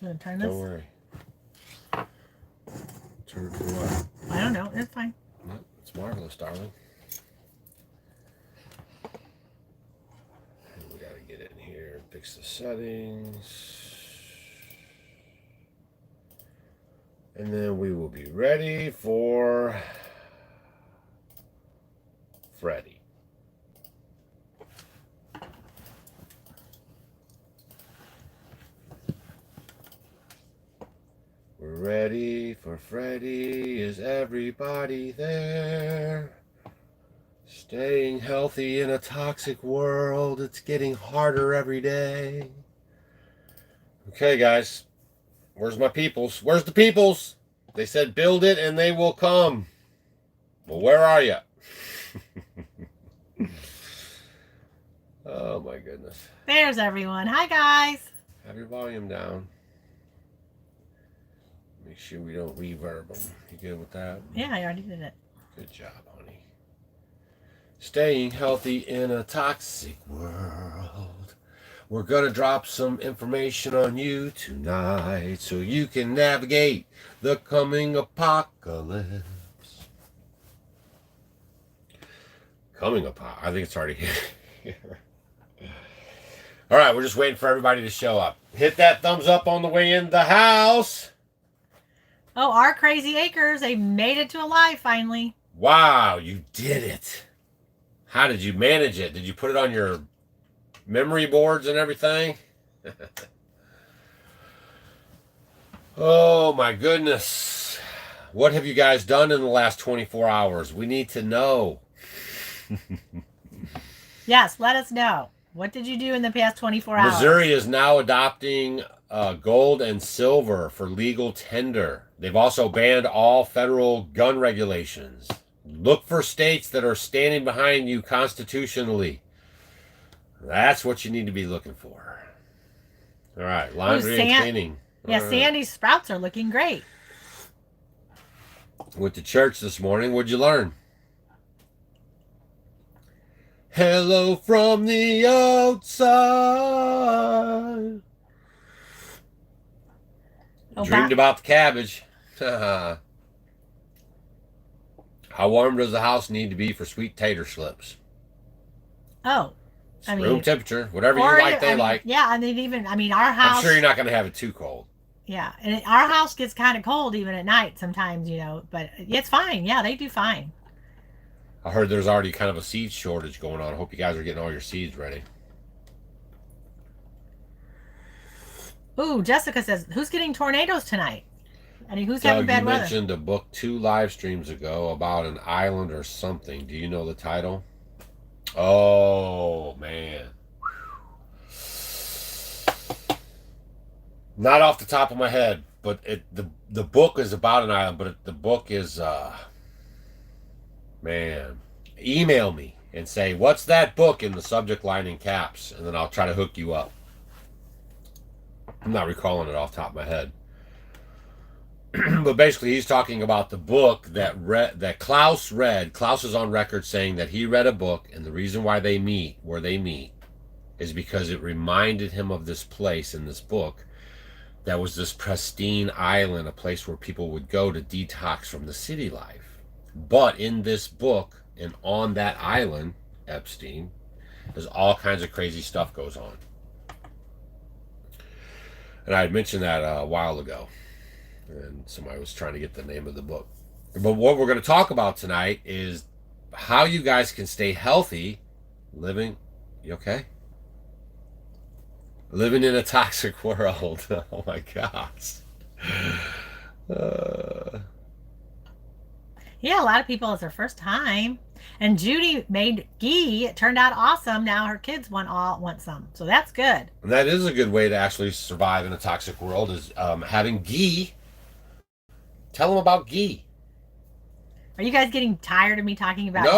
You want to turn this? Don't worry. Turn it to what? I don't know. It's fine. No, it's marvelous, darling. And we got to get in here and fix the settings. And then we will be ready for Freddy. We're ready for Freddy. Is everybody there? Staying healthy in a toxic world. It's getting harder every day. Okay, guys. Where's my peoples? Where's the peoples? They said build it and they will come. Well, where are you? Oh, my goodness. There's everyone. Hi, guys. Have your volume down. Make sure we don't reverb them. You good with that? Yeah, I already did it. Good job, honey. Staying healthy in a toxic world. We're going to drop some information on you tonight so you can navigate the coming apocalypse. Coming apocalypse. I think it's already here. All right, we're just waiting for everybody to show up. Hit that thumbs up on the way in the house. Oh, our crazy acres. They made it to alive finally. Wow, you did it. How did you manage it? Did you put it on your memory boards and everything? Oh my goodness. What have you guys done in the last 24 hours? We need to know. Yes, let us know. What did you do in the past 24 hours? Missouri is now adopting gold and silver for legal tender. They've also banned all federal gun regulations. Look for states that are standing behind you constitutionally. That's what you need to be looking for. All right, laundry and cleaning. Yeah, Sandy's sprouts are looking great. Went to church this morning. What'd you learn? Hello from the outside. Dreamed about the cabbage. How warm does the house need to be for sweet tater slips? Oh, I mean, room temperature, whatever you like, they like. Yeah, and our house. I'm sure you're not going to have it too cold. Yeah, and our house gets kind of cold even at night sometimes, but it's fine. Yeah, they do fine. I heard there's already kind of a seed shortage going on. I hope you guys are getting all your seeds ready. Ooh, Jessica says, who's getting tornadoes tonight? Who's having bad weather? You mentioned a book 2 live streams ago about an island or something. Do you know the title? Oh, man. Not off the top of my head, but the book is about an island, but the book is... Man, email me and say, what's that book in the subject line in caps? And then I'll try to hook you up. I'm not recalling it off the top of my head. But basically, he's talking about the book that Klaus read. Klaus is on record saying that he read a book, and the reason why they meet where they meet is because it reminded him of this place in this book that was this pristine island, a place where people would go to detox from the city life. But in this book and on that island, Epstein, there's all kinds of crazy stuff goes on. And I had mentioned that a while ago. And somebody was trying to get the name of the book. But what we're going to talk about tonight is how you guys can stay healthy living... You okay? Living in a toxic world. Oh my gosh. Yeah, a lot of people, it's their first time. And Judy made ghee. It turned out awesome. Now her kids want some. So that's good. And that is a good way to actually survive in a toxic world is having ghee. Tell them about ghee. Are you guys getting tired of me talking about ghee?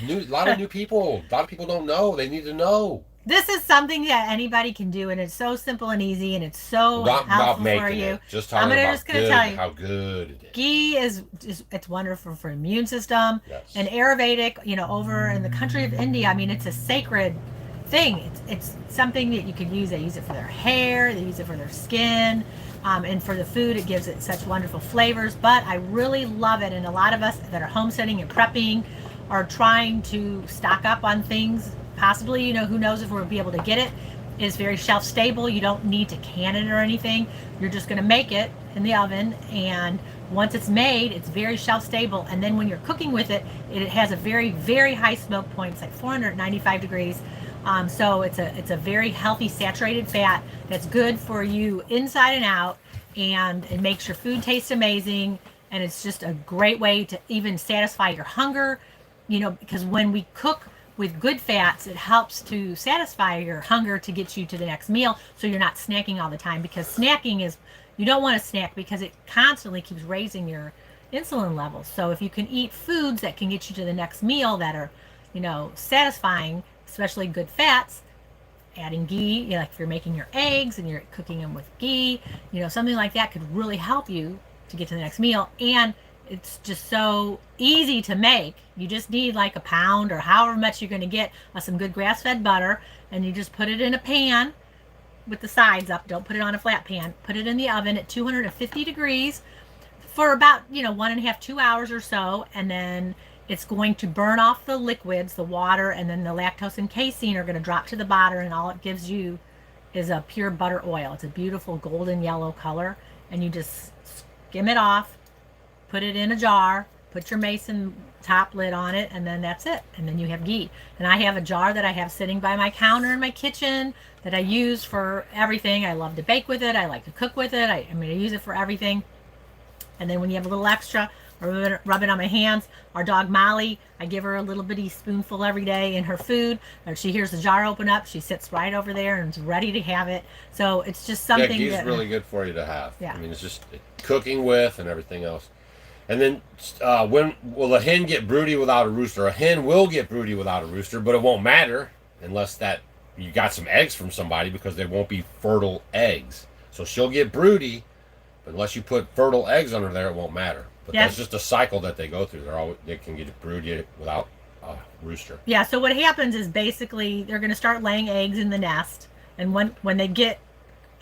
No, a lot of new people. A lot of people don't know. They need to know. This is something that anybody can do, and it's so simple and easy, and it's so helpful for you. Just talking about tell you how good it is. Ghee it's wonderful for immune system. Yes. And Ayurvedic, over in the country of India, it's a sacred thing. It's something that you could use. They use it for their hair, they use it for their skin, and for the food it gives it such wonderful flavors. But I really love it, and a lot of us that are homesteading and prepping are trying to stock up on things. Possibly, you know, who knows if we'll be able to get it. It's very shelf stable. You don't need to can it or anything. You're just going to make it in the oven, and once it's made, it's very shelf stable. And then when you're cooking with it, it has a very, very high smoke point. It's like 495 degrees. So it's a very healthy saturated fat that's good for you inside and out, and it makes your food taste amazing. And it's just a great way to even satisfy your hunger, you know, because when we cook with good fats, it helps to satisfy your hunger to get you to the next meal, so you're not snacking all the time. Because snacking is, you don't want to snack because it constantly keeps raising your insulin levels. So if you can eat foods that can get you to the next meal that are, you know, satisfying, especially good fats, adding ghee, you know, like if you're making your eggs and you're cooking them with ghee, you know, something like that could really help you to get to the next meal. And it's just so easy to make. You just need like a pound or however much you're going to get of some good grass-fed butter, and you just put it in a pan with the sides up. Don't put it on a flat pan. Put it in the oven at 250 degrees for about, you know, 1.5 to 2 hours or so, and then it's going to burn off the liquids, the water, and then the lactose and casein are going to drop to the bottom, and all it gives you is a pure butter oil. It's a beautiful golden yellow color, and you just skim it off, put it in a jar, put your mason top lid on it, and then that's it. And then you have ghee. And I have a jar that I have sitting by my counter in my kitchen that I use for everything. I love to bake with it. I like to cook with it. I mean, I use it for everything. And then when you have a little extra, I rub it on my hands. Our dog Molly, I give her a little bitty spoonful every day in her food. Or she hears the jar open up, she sits right over there and is ready to have it. So it's just something yeah, ghee's really good for you to have. Yeah. I mean, it's just cooking with and everything else. And then when will a hen get broody without a rooster? A hen will get broody without a rooster, but it won't matter unless that you got some eggs from somebody, because they won't be fertile eggs. So she'll get broody, but unless you put fertile eggs under there, it won't matter. But that's just a cycle that they go through. They can get broody without a rooster. Yeah. So what happens is basically they're going to start laying eggs in the nest, and when they get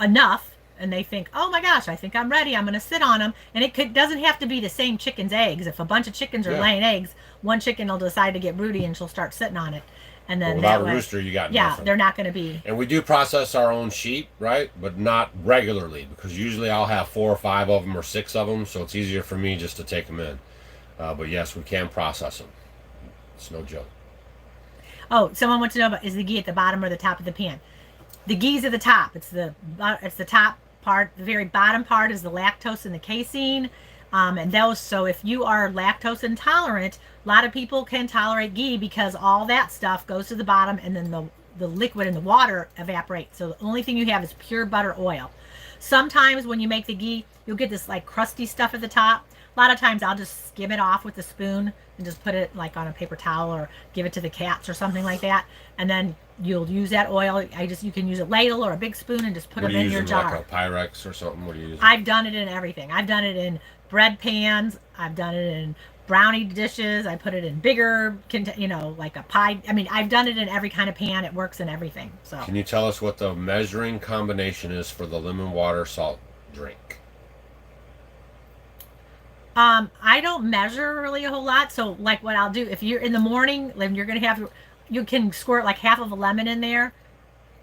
enough, and they think, oh my gosh, I think I'm ready, I'm going to sit on them. And it doesn't have to be the same chicken's eggs. If a bunch of chickens are laying eggs, one chicken will decide to get broody and she'll start sitting on it. And then without a rooster, you got nothing. They're not going to be. And we do process our own sheep, right? But not regularly, because usually I'll have 4 or 5 of them or 6 of them, so it's easier for me just to take them in. But yes, we can process them. It's no joke. Oh, someone wants to know about, is the ghee at the bottom or the top of the pan? The ghee's at the top. It's the top part. The very bottom part is the lactose and the casein, and those. So if you are lactose intolerant, a lot of people can tolerate ghee because all that stuff goes to the bottom, and then the liquid and the water evaporate. So the only thing you have is pure butter oil. Sometimes when you make the ghee, you'll get this like crusty stuff at the top. A lot of times I'll just skim it off with a spoon and just put it like on a paper towel or give it to the cats or something like that. And then you'll use that oil. You can use a ladle or a big spoon and just put them in your jar. Like a Pyrex or something? What do you use? I've done it in everything. I've done it in bread pans. I've done it in brownie dishes. I put it in bigger, like a pie. I mean, I've done it in every kind of pan. It works in everything. So. Can you tell us what the measuring combination is for the lemon water salt drink? I don't measure really a whole lot. So like what I'll do, if you're in the morning, then you're going to have, you can squirt like half of a lemon in there.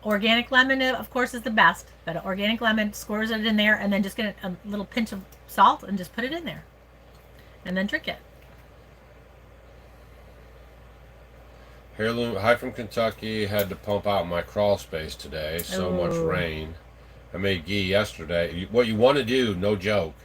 Organic lemon, of course, is the best, but organic lemon, squirts it in there, and then just get a little pinch of salt and just put it in there. And then drink it. Heirloom, hi from Kentucky. Had to pump out my crawl space today. So much rain. I made ghee yesterday. What you want to do, no joke,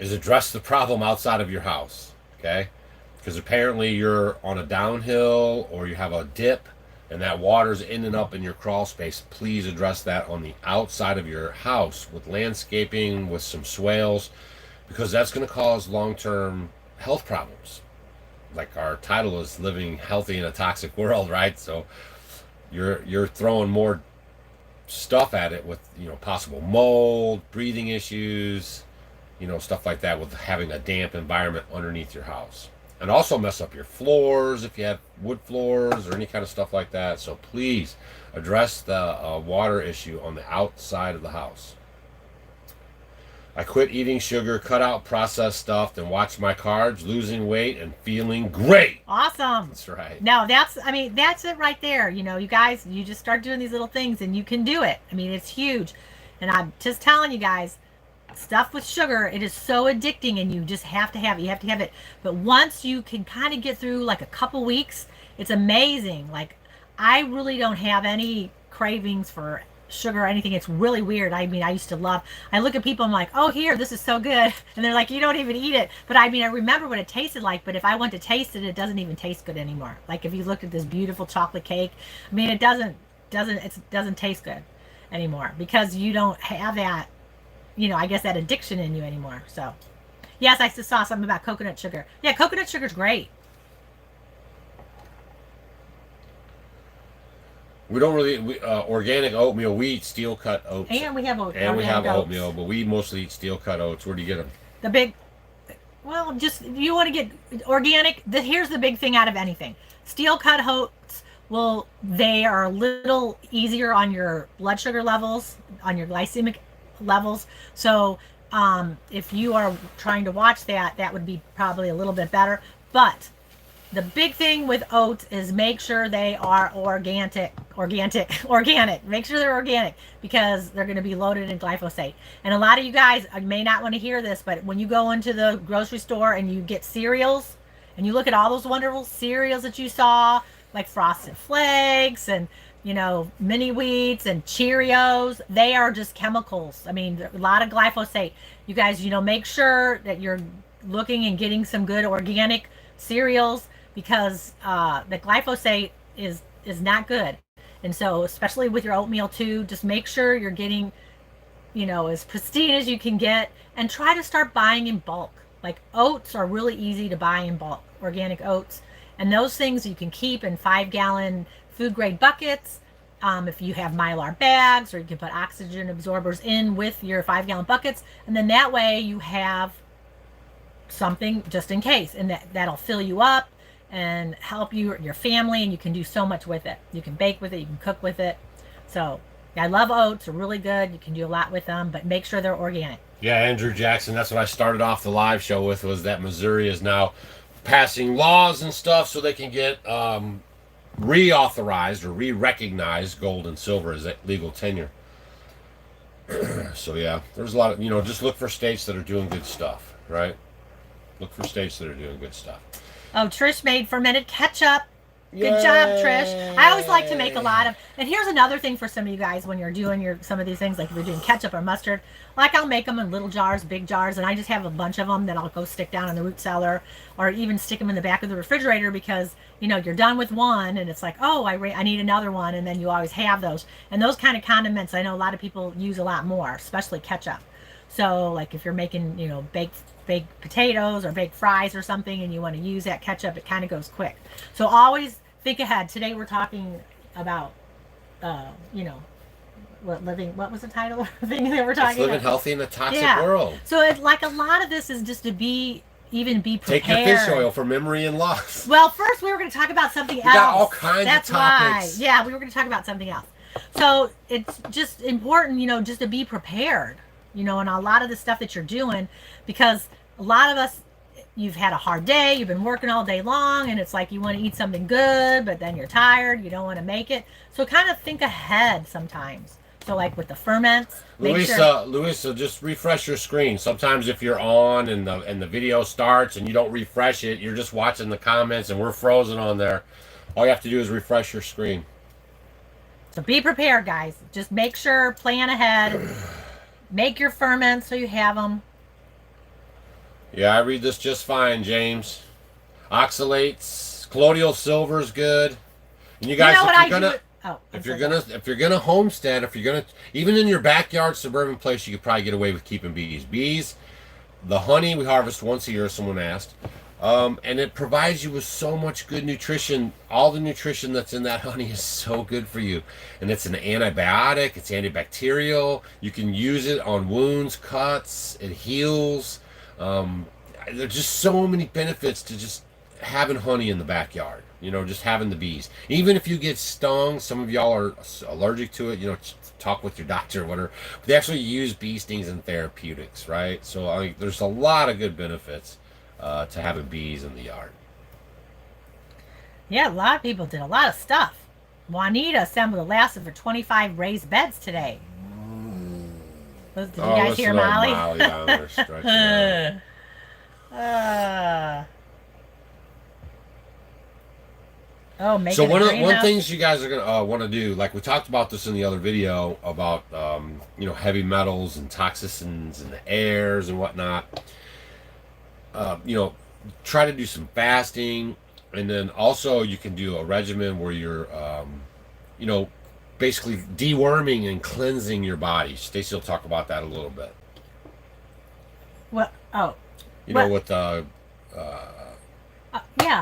is address the problem outside of your house, okay? Because apparently you're on a downhill or you have a dip and that water's ending up in your crawl space. Please address that on the outside of your house with landscaping, with some swales, because that's going to cause long-term health problems. Like our title is Living Healthy in a Toxic World, right? So you're throwing more stuff at it with, possible mold, breathing issues, stuff like that, with having a damp environment underneath your house. and also mess up your floors if you have wood floors or any kind of stuff like that. So please address the water issue on the outside of the house. I quit eating sugar, cut out processed stuff, and watched my carbs, losing weight and feeling great. Awesome. That's right. No, that's it right there. You know, you guys, you just start doing these little things and you can do it. I mean, it's huge. And I'm just telling you guys, stuff with sugar, it is so addicting, and you just have to have it. You have to have it. But once you can kind of get through like a couple weeks, it's amazing. Like, I really don't have any cravings for sugar or anything. It's really weird. I mean, I used to love, I look at people, I'm like, oh, here, this is so good. And they're like, you don't even eat it. But I mean, I remember what it tasted like, but if I want to taste it, it doesn't even taste good anymore. Like, if you looked at this beautiful chocolate cake, I mean, it doesn't taste good anymore, because you don't have that, you know, I guess that addiction in you anymore. So yes, I just saw something about coconut sugar. Yeah, coconut sugar is great. We don't really organic oatmeal. We eat steel cut oats, And we have oatmeal. and we have oatmeal, but we mostly eat steel cut oats. Where do you get them? The big, well, just if you want to get organic, here's the big thing out of anything. Steel cut oats, well, they are a little easier on your blood sugar levels, on your glycemic levels. So if you are trying to watch that, that would be probably a little bit better. But the big thing with oats is make sure they are organic. Make sure they're organic, because they're going to be loaded in glyphosate. And a lot of you guys may not want to hear this, but when you go into the grocery store and you get cereals, and you look at all those wonderful cereals that you saw, like Frosted Flakes and, you know, mini wheats and Cheerios, they are just chemicals. I mean, a lot of glyphosate. You guys, you know, make sure that you're looking and getting some good organic cereals, because the glyphosate is not good. And so, especially with your oatmeal too, just make sure you're getting, you know, as pristine as you can get, and try to start buying in bulk. Like, oats are really easy to buy in bulk, organic oats, and those things you can keep in 5-gallon food grade buckets. If you have Mylar bags, or you can put oxygen absorbers in with your 5-gallon buckets, and then that way you have something just in case, and that'll fill you up and help you, your family, and you can do so much with it. You can bake with it, you can cook with it. So I love oats. They're really good. You can do a lot with them, but make sure they're organic. Yeah, Andrew Jackson, that's what I started off the live show with, was that Missouri is now passing laws and stuff so they can get reauthorized or re-recognized gold and silver as legal tenure. So yeah, there's a lot of, you know, just look for states that are doing good stuff, right? Look for states that are doing good stuff. Oh, Trish made fermented ketchup. Good job, Trish. I always like to make a lot of, and here's another thing for some of you guys when you're doing some of these things, like if you're doing ketchup or mustard, like I'll make them in little jars, big jars, and I just have a bunch of them that I'll go stick down in the root cellar, or even stick them in the back of the refrigerator, because, you know, you're done with one and it's like, oh, I need another one, and then you always have those. And those kind of condiments, I know a lot of people use a lot more, especially ketchup. So like if you're making, you know, baked potatoes or baked fries or something, and you want to use that ketchup, it kind of goes quick. So always think ahead. Today we're talking about, you know, what was the title of the thing that we're talking about? Living healthy in a toxic world. So it's like a lot of this is just to be prepared. Take your fish oil for memory and loss. Well, first we were going to talk about something else. We got all kinds That's of topics. Why. Yeah, we were going to talk about something else. So it's just important, you know, just to be prepared, you know, and a lot of the stuff that you're doing, because a lot of us, you've had a hard day, you've been working all day long, and it's like you want to eat something good, but then you're tired, you don't want to make it. So kind of think ahead sometimes. So like with the ferments, Louisa, just refresh your screen. Sometimes if you're on and the video starts and you don't refresh it, you're just watching the comments and we're frozen on there. All you have to do is refresh your screen. So be prepared, guys. Just make sure, plan ahead, make your ferments so you have them. Yeah, I read this just fine, James. Oxalates, colloidal silver is good. And you guys, if you're gonna homestead, even in your backyard suburban place, you could probably get away with keeping bees. Bees, the honey we harvest once a year. Someone asked, and it provides you with so much good nutrition. All the nutrition that's in that honey is so good for you, and it's an antibiotic. It's antibacterial. You can use it on wounds, cuts. It heals. There's just so many benefits to just having honey in the backyard. You know, just having the bees. Even if you get stung, some of y'all are allergic to it. You know, talk with your doctor or whatever. They actually use bee stings in therapeutics, right? So I mean, there's a lot of good benefits to having bees in the yard. Yeah, a lot of people did a lot of stuff. Juanita assembled the last of her 25 raised beds today. Did you guys hear Molly? Molly down there stretching out. So one things you guys are gonna want to do, like we talked about this in the other video about you know, heavy metals and toxins in the airs and whatnot. You know, try to do some fasting, and then also you can do a regimen where you're you know, basically deworming and cleansing your body. Stacy will talk about that a little bit. What? Oh, you know, with yeah,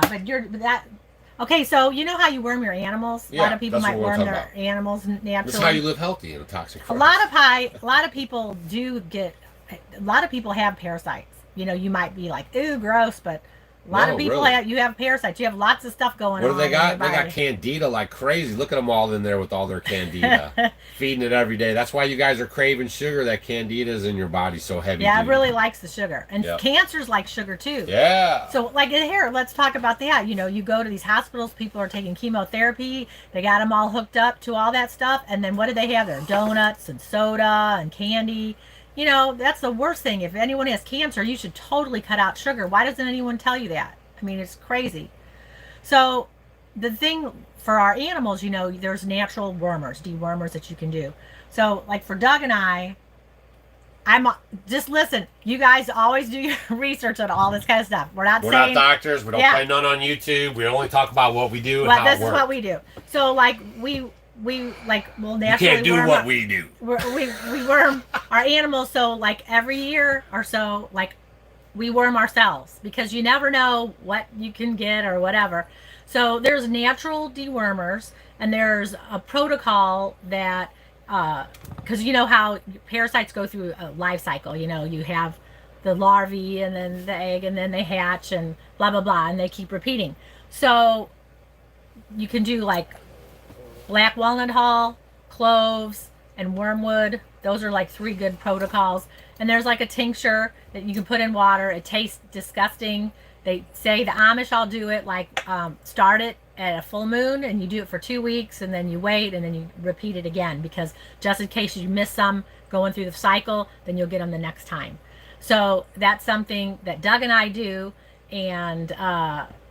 but you're that. Okay, so you know how you worm your animals? A lot of people might worm their animals naturally. That's how you live healthy in a toxic forest. A lot of people do get. A lot of people have parasites. You know, you might be like, ooh, gross, but a lot of people have parasites. You have lots of stuff going on. What do they got? They got candida like crazy. Look at them all in there with all their candida, feeding it every day. That's why you guys are craving sugar. That candida is in your body so heavy. Yeah, it really likes the sugar, and cancers like sugar too. Yeah. So, like here, let's talk about that. You know, you go to these hospitals. People are taking chemotherapy. They got them all hooked up to all that stuff, and then what do they have there? Donuts and soda and candy. You know, that's the worst thing. If anyone has cancer, you should totally cut out sugar. Why doesn't anyone tell you that? I mean, it's crazy. So the thing for our animals, you know, there's natural wormers, dewormers that you can do. So like for Doug and I'm just listen, you guys always do your research on all this kind of stuff. We're not doctors. We don't play none on YouTube. We only talk about what we do and how it works. This is what we do. So like we like will naturally. You can't do what we do. We worm our animals. So like every year or so, like we worm ourselves because you never know what you can get or whatever. So there's natural dewormers, and there's a protocol that because you know how parasites go through a life cycle. You know, you have the larvae and then the egg and then they hatch and blah blah blah, and they keep repeating. So you can do like black walnut hull, cloves, and wormwood. Those are like 3 good protocols. And there's like a tincture that you can put in water. It tastes disgusting. They say the Amish all do it like start it at a full moon and you do it for 2 weeks and then you wait and then you repeat it again, because just in case you miss some going through the cycle, then you'll get them the next time. So that's something that Doug and I do, and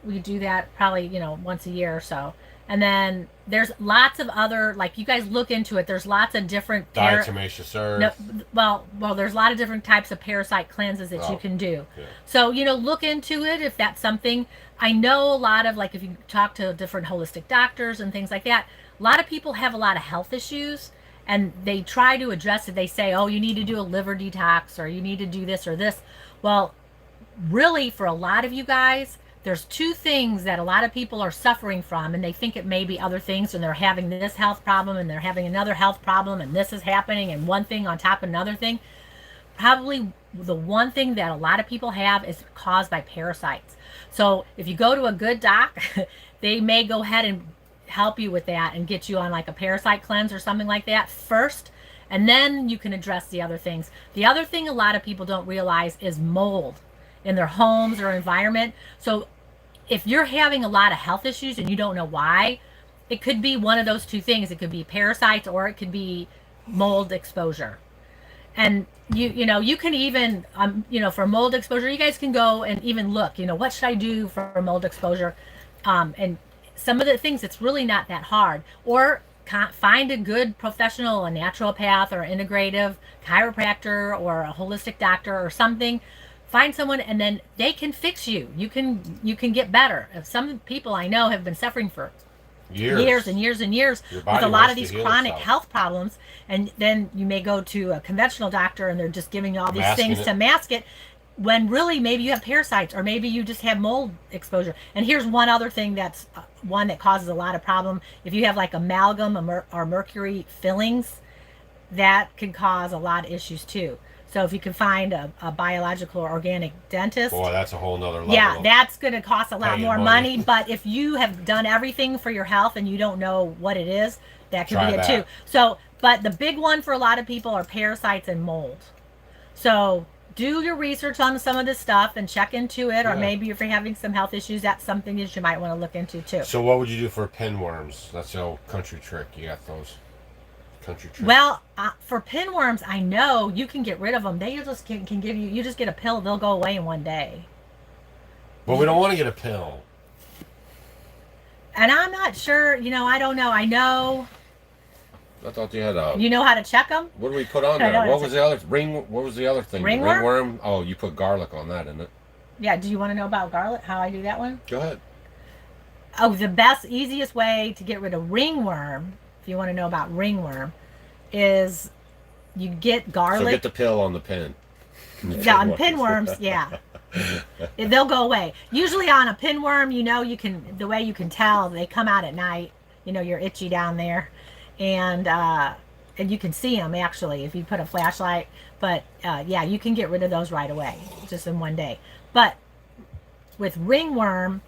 we do that probably, you know, once a year or so. And then there's lots of other, like you guys look into it, there's lots of different diatomaceous earth. Well, there's a lot of different types of parasite cleanses that you can do. Yeah. So, you know, look into it if that's something. I know a lot of, like, if you talk to different holistic doctors and things like that, a lot of people have a lot of health issues and they try to address it. They say, oh, you need to do a liver detox or you need to do this or this. Well, really, for a lot of you guys, there's 2 things that a lot of people are suffering from, and they think it may be other things, and they're having this health problem, and they're having another health problem, and this is happening, and one thing on top of another thing. Probably the one thing that a lot of people have is caused by parasites. So if you go to a good doc, they may go ahead and help you with that and get you on like a parasite cleanse or something like that first, and then you can address the other things. The other thing a lot of people don't realize is mold in their homes or environment. So if you're having a lot of health issues and you don't know why, it could be one of those 2 things. It could be parasites or it could be mold exposure. And you know, you can even, you know, for mold exposure, you guys can go and even look, you know, what should I do for mold exposure? And some of the things, it's really not that hard. Or find a good professional, a naturopath or integrative chiropractor or a holistic doctor or something. Find someone and then they can fix you. You can get better. Some people I know have been suffering for years and years and years with a lot of these chronic health problems, and then you may go to a conventional doctor and they're just giving you all these things to mask it, when really maybe you have parasites or maybe you just have mold exposure. And here's one other thing that's one that causes a lot of problem. If you have like amalgam or mercury fillings, that can cause a lot of issues too. So if you can find a biological or organic dentist, Boy, that's a whole nother level. yeah, that's going to cost a lot more money. money. But if you have done everything for your health and you don't know what it is, that could Try be it that. too. So, but the big one for a lot of people are parasites and mold. So do your research on some of this stuff and check into it, or Yeah. maybe if you're having some health issues, that's something that you might want to look into too. So what would you do for pinworms? That's the old country trick. You got those country tricks. Well, for pinworms, I know you can get rid of them. They just can give you just get a pill, they'll go away in one day. But we don't want to get a pill. And I'm not sure, I don't know. I know. I thought you had a. You know how to check them? What do we put on I there? know, What was the other What was the other thing? Ringworm? Ringworm? Oh, you put garlic on that, isn't it? Yeah, do you want to know about garlic, how I do that one? Go ahead. Oh, the best, easiest way to get rid of ringworm, if you want to know about ringworm, is you get garlic. So get the pill on the pin. Yeah, on pinworms, yeah. They'll go away. Usually on a pinworm, the way you can tell, they come out at night. You're itchy down there. And you can see them, actually, if you put a flashlight. But, yeah, you can get rid of those right away, just in one day. But with ringworm,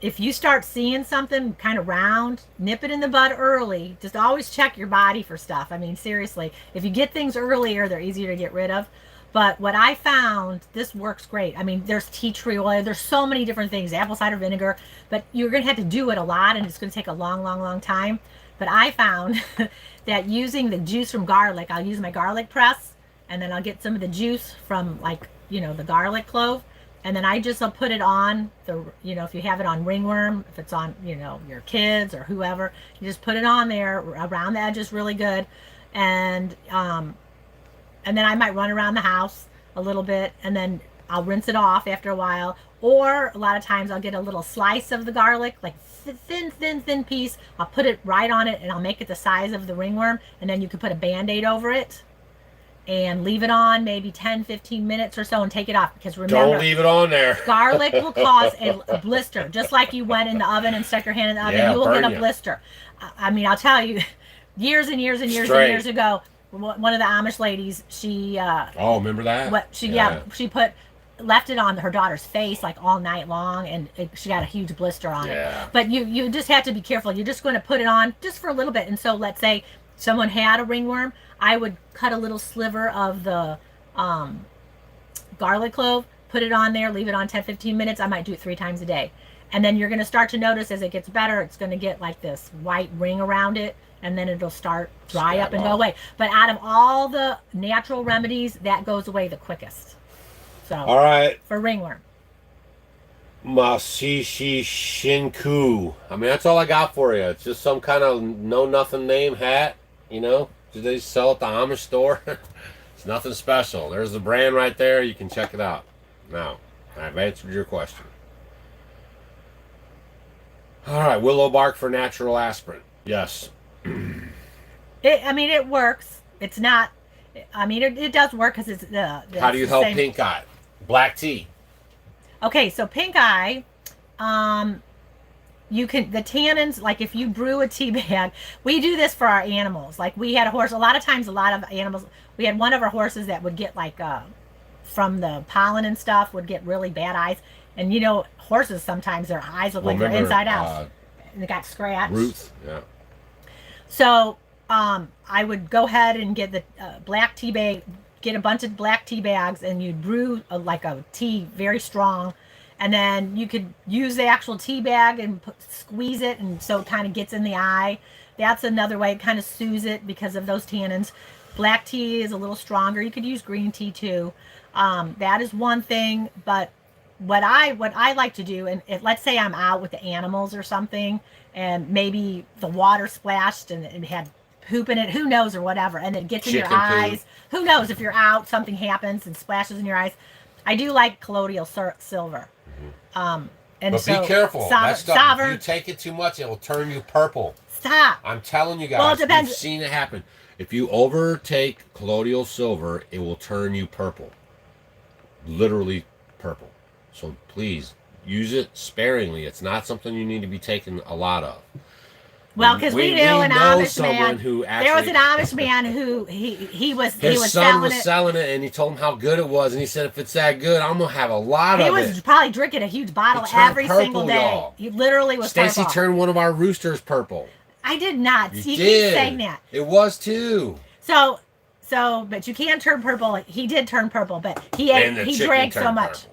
if you start seeing something kind of round, nip it in the bud early. Just always check your body for stuff. I mean, seriously, if you get things earlier, they're easier to get rid of. But what I found, this works great. I mean, there's tea tree oil. There's so many different things, apple cider vinegar. But you're going to have to do it a lot, and it's going to take a long, long, long time. But I found that using the juice from garlic, I'll use my garlic press, and then I'll get some of the juice from, the garlic clove. And then I'll put it on if you have it on ringworm, if it's on, your kids or whoever, you just put it on there around the edges really good. And then I might run around the house a little bit, and then I'll rinse it off after a while. Or a lot of times I'll get a little slice of the garlic, like thin piece. I'll put it right on it, and I'll make it the size of the ringworm. And then you can put a Band-Aid over it and leave it on maybe 10-15 minutes or so and take it off. Because remember, don't leave it on there. Garlic will cause a blister. Just like you went in the oven and stuck your hand in the oven, Yeah, you will get a burn you. blister. I mean, I'll tell you, years and years and years Straight. and years ago, one of the Amish ladies, she Oh, remember that? she left it on her daughter's face like all night long, and she got a huge blister on Yeah. it. But you just have to be careful. You're just going to put it on just for a little bit. And so let's say someone had a ringworm, I would cut a little sliver of the garlic clove, put it on there, leave it on 10-15 minutes. I might do it 3 times a day. And then you're going to start to notice as it gets better, it's going to get like this white ring around it, and then it'll start dry up and go away. But out of all the natural remedies, that goes away the quickest. So, All right. for ringworm. Masishi Shinku. I mean, that's all I got for you. It's just some kind of know-nothing name hat, Do they sell at the Amish store? It's nothing special. There's the brand right there. You can check it out. Now, I've answered your question. All right, willow bark for natural aspirin. Yes. It works. It's not. It does work because it's the. How do you help same. pink eye? Black tea. Okay, so pink eye, you can, the tannins, like if you brew a tea bag, we do this for our animals. Like we had a horse, a lot of times, a lot of animals, we had one of our horses that would get from the pollen and stuff, would get really bad eyes. And horses sometimes their eyes look like they're inside out. And they got scratched. Roots, yeah. So I would go ahead and get the black tea bag, get a bunch of black tea bags, and you'd brew a tea very strong, and then you could use the actual tea bag and squeeze it, and so it kind of gets in the eye. That's another way. It kind of soothes it because of those tannins. Black tea is a little stronger. You could use green tea too. That is one thing. But what I like to do, and let's say I'm out with the animals or something, and maybe the water splashed and it had poop in it, who knows, or whatever, and it gets in your eyes. Who knows, if you're out, something happens and splashes in your eyes. I do like colloidal silver. And but so, be careful. That stuff, Sovereign, if you take it too much, it will turn you purple. Stop. I'm telling you guys, Well, it depends. You've seen it happen. If you overtake colloidal silver, it will turn you purple. Literally purple. So please, use it sparingly. It's not something you need to be taking a lot of. Well, because we knew an know Amish someone man. who There was actually an Amish man who he was his son was it. selling it, and he told him how good it was, and he said, "If it's that good, I'm gonna have a lot He of was it." probably drinking a huge bottle He turned every purple, single day. y'all. He literally was Stacy purple. turned one of our roosters purple. I did not. You You did. keep saying that. It was too. So, but you can turn purple. He did turn purple, but he And the he chicken drank so turned much. purple.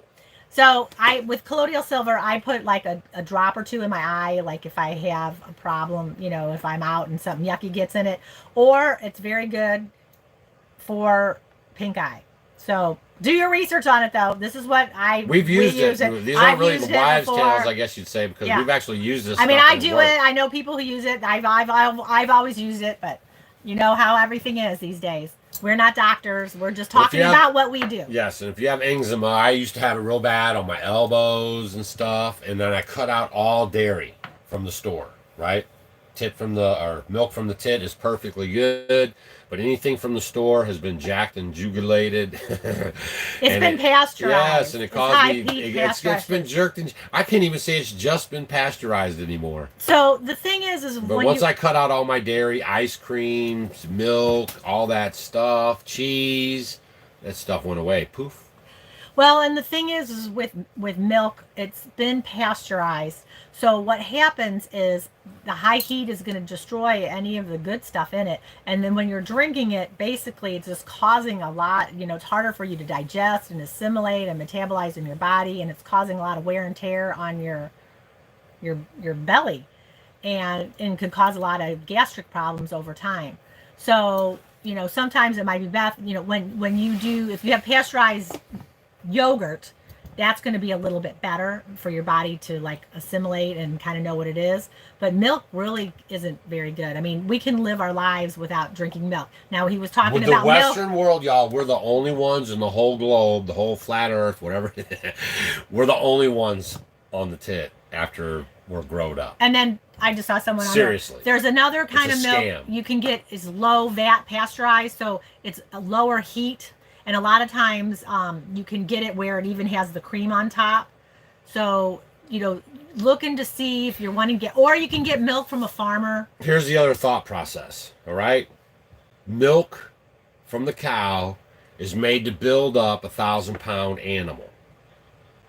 So with colloidal silver, I put like a drop or two in my eye, like if I have a problem, if I'm out and something yucky gets in it, or it's very good for pink eye. So do your research on it, though. This is what We've used it. These aren't really wives' tales, I guess you'd say, because we've actually used this. I mean, stuff I do it. I know people who use it. I've always used it, but you know how everything is these days. We're not doctors. We're just talking about what we do. Yes, and if you have eczema, I used to have it real bad on my elbows and stuff, and then I cut out all dairy from the store, right? Milk from the tit is perfectly good, but anything from the store has been jacked and jugulated. It's been pasteurized. Yes, and it caused me. It's been jerked, and I can't even say it's just been pasteurized anymore. So the thing is But once I cut out all my dairy, ice cream, milk, all that stuff, cheese, that stuff went away. Poof. Well, and the thing is with milk, it's been pasteurized. So what happens is the high heat is going to destroy any of the good stuff in it. And then when you're drinking it, basically it's just causing a lot, it's harder for you to digest and assimilate and metabolize in your body. And it's causing a lot of wear and tear on your belly. And could cause a lot of gastric problems over time. So, sometimes it might be best, when you do, if you have pasteurized yogurt, that's going to be a little bit better for your body to like assimilate and kind of know what it is. But milk really isn't very good. I mean, we can live our lives without drinking milk. Now, he was talking about the Western world, y'all, we're the only ones in the whole globe, the whole flat earth, whatever. We're the only ones on the tit after we're growed up. And then I just saw someone on Seriously. There's another kind of milk scam. You can get is low VAT pasteurized, so it's a lower heat. And a lot of times you can get it where it even has the cream on top. So, looking to see if you're wanting to get, or you can get milk from a farmer. Here's the other thought process, all right? Milk from the cow is made to build up a 1,000-pound animal.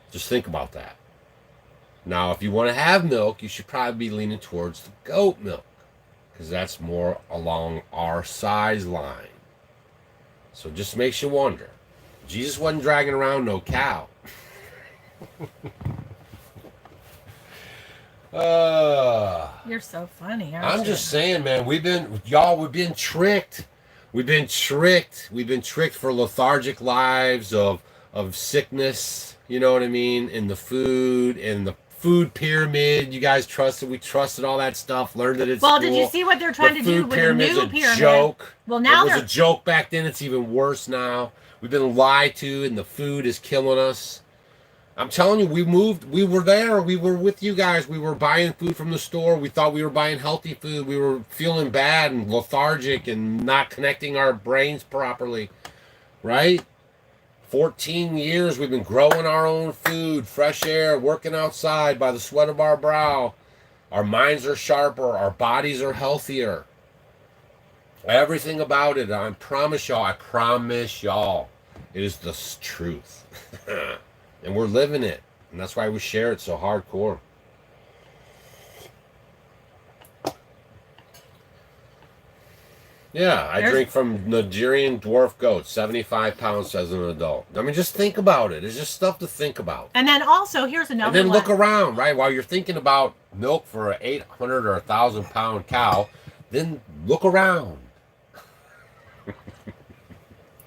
Just think about that. Now, if you want to have milk, you should probably be leaning towards the goat milk, because that's more along our size line. So it just makes you wonder. Jesus wasn't dragging around no cow. You're so funny, aren't I'm you? just saying, man, we've been tricked. We've been tricked for lethargic lives of sickness, you know what I mean, in the food, in the food pyramid. We trusted all that stuff, learned it at school. Well, did you see what they're trying to do with the new pyramid? A joke. Well, now it was a joke back then. It's even worse now. We've been lied to, and the food is killing us. I'm telling you, we were there. We were with you guys. We were buying food from the store. We thought we were buying healthy food. We were feeling bad and lethargic and not connecting our brains properly, right? 14 years we've been growing our own food, fresh air, working outside by the sweat of our brow. Our minds are sharper. Our bodies are healthier. Everything about it, I promise y'all, it is the truth. And we're living it. And that's why we share it so hardcore. Yeah, I drink from Nigerian dwarf goats, 75 pounds as an adult. I mean, just think about it. It's just stuff to think about. And then also, here's another one. And then one. look around, right? While you're thinking about milk for an 800 or 1,000 pound cow, then look around.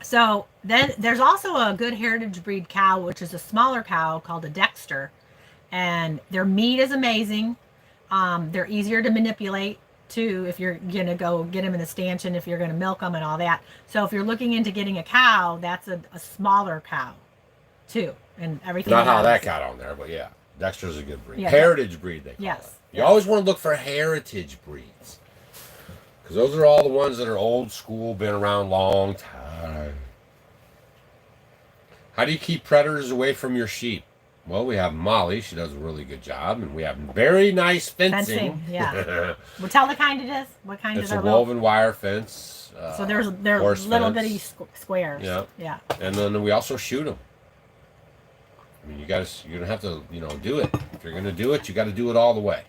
So then there's also a good heritage breed cow, which is a smaller cow called a Dexter. And their meat is amazing. They're easier to manipulate too, if you're going to go get them in a stanchion, if you're going to milk them and all that. So if you're looking into getting a cow, that's a smaller cow too. And everything. Not how that got on there, but yeah. Dexter's a good breed. Yeah, heritage breed, they call it. You always want to look for heritage breeds. Because those are all the ones that are old school, been around long time. How do you keep predators away from your sheep? Well, we have Molly. She does a really good job, and we have very nice fencing. Yeah. Well, tell the kind it is. What kind is It's a our woven wire fence. So they're little bitty squares. Yeah. Yeah. And then we also shoot them. I mean, you're gonna have to, do it. If you're gonna do it, you got to do it all the way.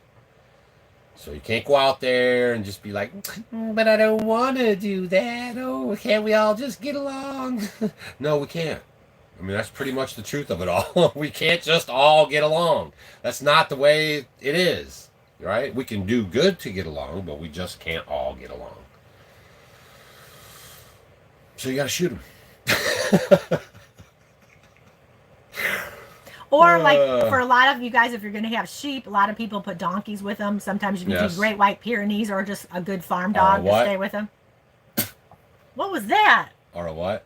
So you can't go out there and just be like, but I don't want to do that. Oh, can't we all just get along? No, we can't. I mean, that's pretty much the truth of it all. We can't just all get along. That's not the way it is, right? We can do good to get along, but we just can't all get along. So you got to shoot them. Or like for a lot of you guys, if you're going to have sheep, a lot of people put donkeys with them. Sometimes you can do Great White Pyrenees or just a good farm dog to stay with them. What was that? Or a what?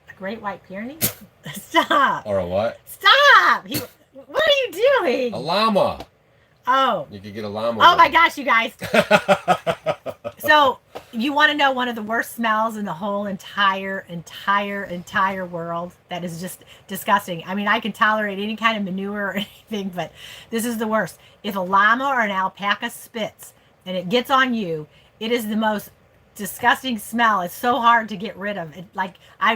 A Great White Pyrenees? Stop. Or a what? Stop. What are you doing? A llama. Oh. You could get a llama. Oh my gosh, you guys. So you want to know one of the worst smells in the whole entire world? That is just disgusting. I mean, I can tolerate any kind of manure or anything, but this is the worst. If a llama or an alpaca spits and it gets on you, it is the most disgusting smell. It's so hard to get rid of.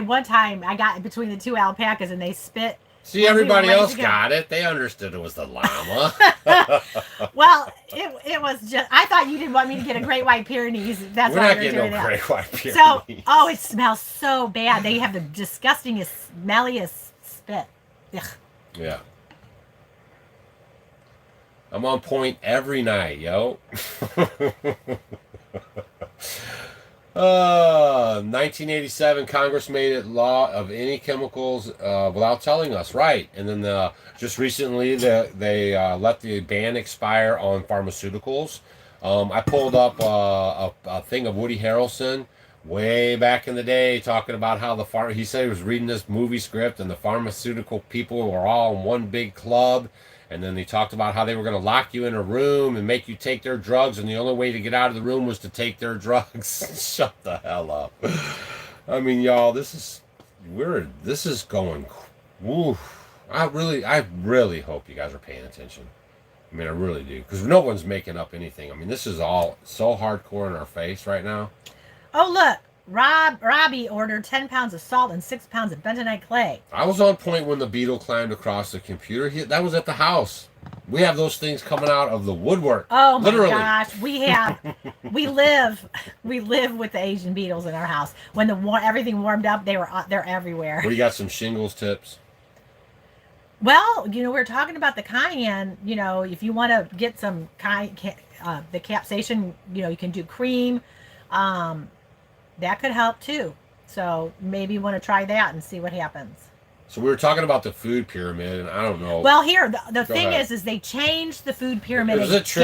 One time I got between the two alpacas and they spit. See, everybody else got it. They understood it was the llama. Well, it was just, I thought you didn't want me to get a Great White Pyrenees. That's We're why not we were getting doing no that. Great White Pyrenees. So, it smells so bad. They have the disgustingest, smelliest spit. Ugh. Yeah. I'm on point every night, yo. 1987, Congress made it law of any chemicals without telling us, right? And then just recently, they let the ban expire on pharmaceuticals. I pulled up a thing of Woody Harrelson way back in the day talking about how he said he was reading this movie script and the pharmaceutical people were all in one big club. And then they talked about how they were going to lock you in a room and make you take their drugs, and the only way to get out of the room was to take their drugs. Shut the hell up. I mean, y'all, this is going. Oof. I really hope you guys are paying attention. I mean, I really do, because no one's making up anything. I mean, this is all so hardcore in our face right now. Oh, look. Robbie ordered 10 pounds of salt and 6 pounds of bentonite clay. I was on point when the beetle climbed across the computer. That was at the house. We have those things coming out of the woodwork. Oh my gosh, we live with the Asian beetles in our house. When everything warmed up, they're everywhere. What do you got? Some shingles tips? Well, we're talking about the cayenne. If you want to get some the capsaicin, you can do cream. That could help too. So maybe you want to try that and see what happens. So we were talking about the food pyramid, and I don't know. Well, here the thing is they changed the food pyramid again. Was it true?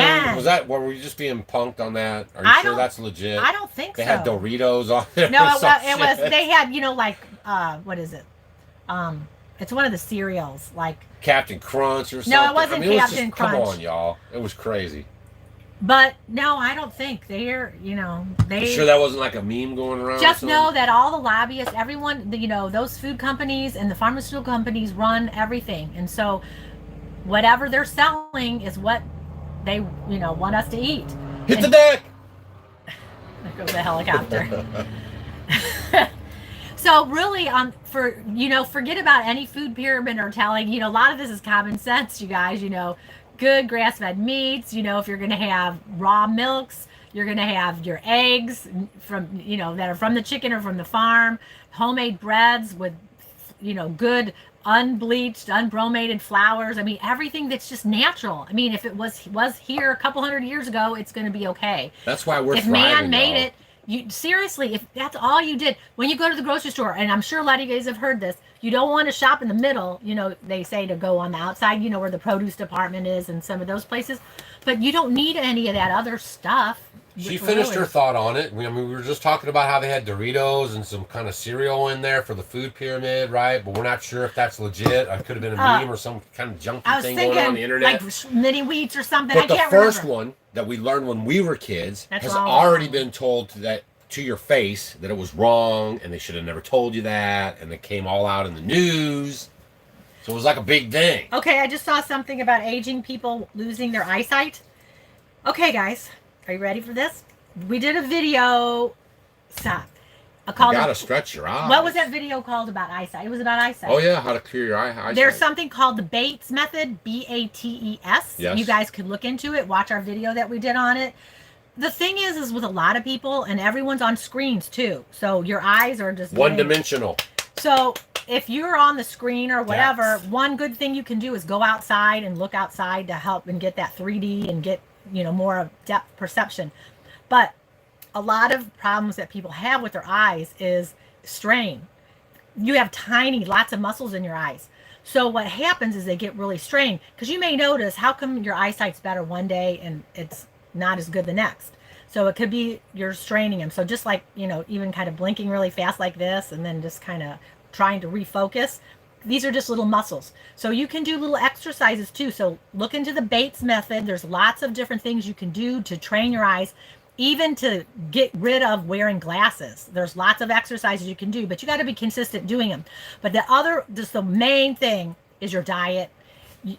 Were we just being punked on that? Are you sure that's legit? I don't think they had Doritos on there. No, it was. They had what is it? It's one of the cereals like Captain Crunch or something. No, it wasn't Captain Crunch. Come on, y'all. It was crazy. But no, I don't think they're, You sure that wasn't like a meme going around? Just know that all the lobbyists, everyone, those food companies and the pharmaceutical companies run everything. And so whatever they're selling is what they, want us to eat. Hit the deck! There goes the helicopter. So really, forget about any food pyramid or telling, a lot of this is common sense, you guys, good grass-fed meats, if you're going to have raw milks, you're going to have your eggs from, that are from the chicken or from the farm, homemade breads with, good unbleached, unbromated flours. I mean, everything that's just natural. I mean, if it was here a couple hundred years ago, it's going to be okay. That's why we're thriving. If man made it, seriously, if that's all you did, when you go to the grocery store, and I'm sure a lot of you guys have heard this, you don't want to shop in the middle. They say to go on the outside, where the produce department is and some of those places. But you don't need any of that other stuff. She finished her thought on it. We were just talking about how they had Doritos and some kind of cereal in there for the food pyramid, right? But we're not sure if that's legit. It could have been a meme or some kind of junky thing going on the internet. Like mini wheats or something. But the first one that we learned when we were kids has already been told to your face that it was wrong and they should have never told you that, and it came all out in the news. So it was like a big thing. Okay, I just saw something about aging people losing their eyesight. Okay, guys, are you ready for this? We did a video. Stop. You gotta stretch your eyes. What was that video called about eyesight? It was about eyesight. Oh yeah, how to clear your eyesight. There's something called the Bates method, Bates. Yes. You guys could look into it. Watch our video that we did on it. The thing is with a lot of people, and everyone's on screens too. So your eyes are just one-dimensional. So if you're on the screen or whatever, one good thing you can do is go outside and look outside to help and get that 3D and get, more of depth perception. But a lot of problems that people have with their eyes is strain. You have lots of muscles in your eyes. So what happens is they get really strained, because you may notice, how come your eyesight's better one day and it's not as good the next? So it could be you're straining them. So just like, even kind of blinking really fast like this and then just kind of trying to refocus. These are just little muscles. So you can do little exercises too. So look into the Bates method. There's lots of different things you can do to train your eyes, even to get rid of wearing glasses. There's lots of exercises you can do, but you got to be consistent doing them. But the main thing is your diet.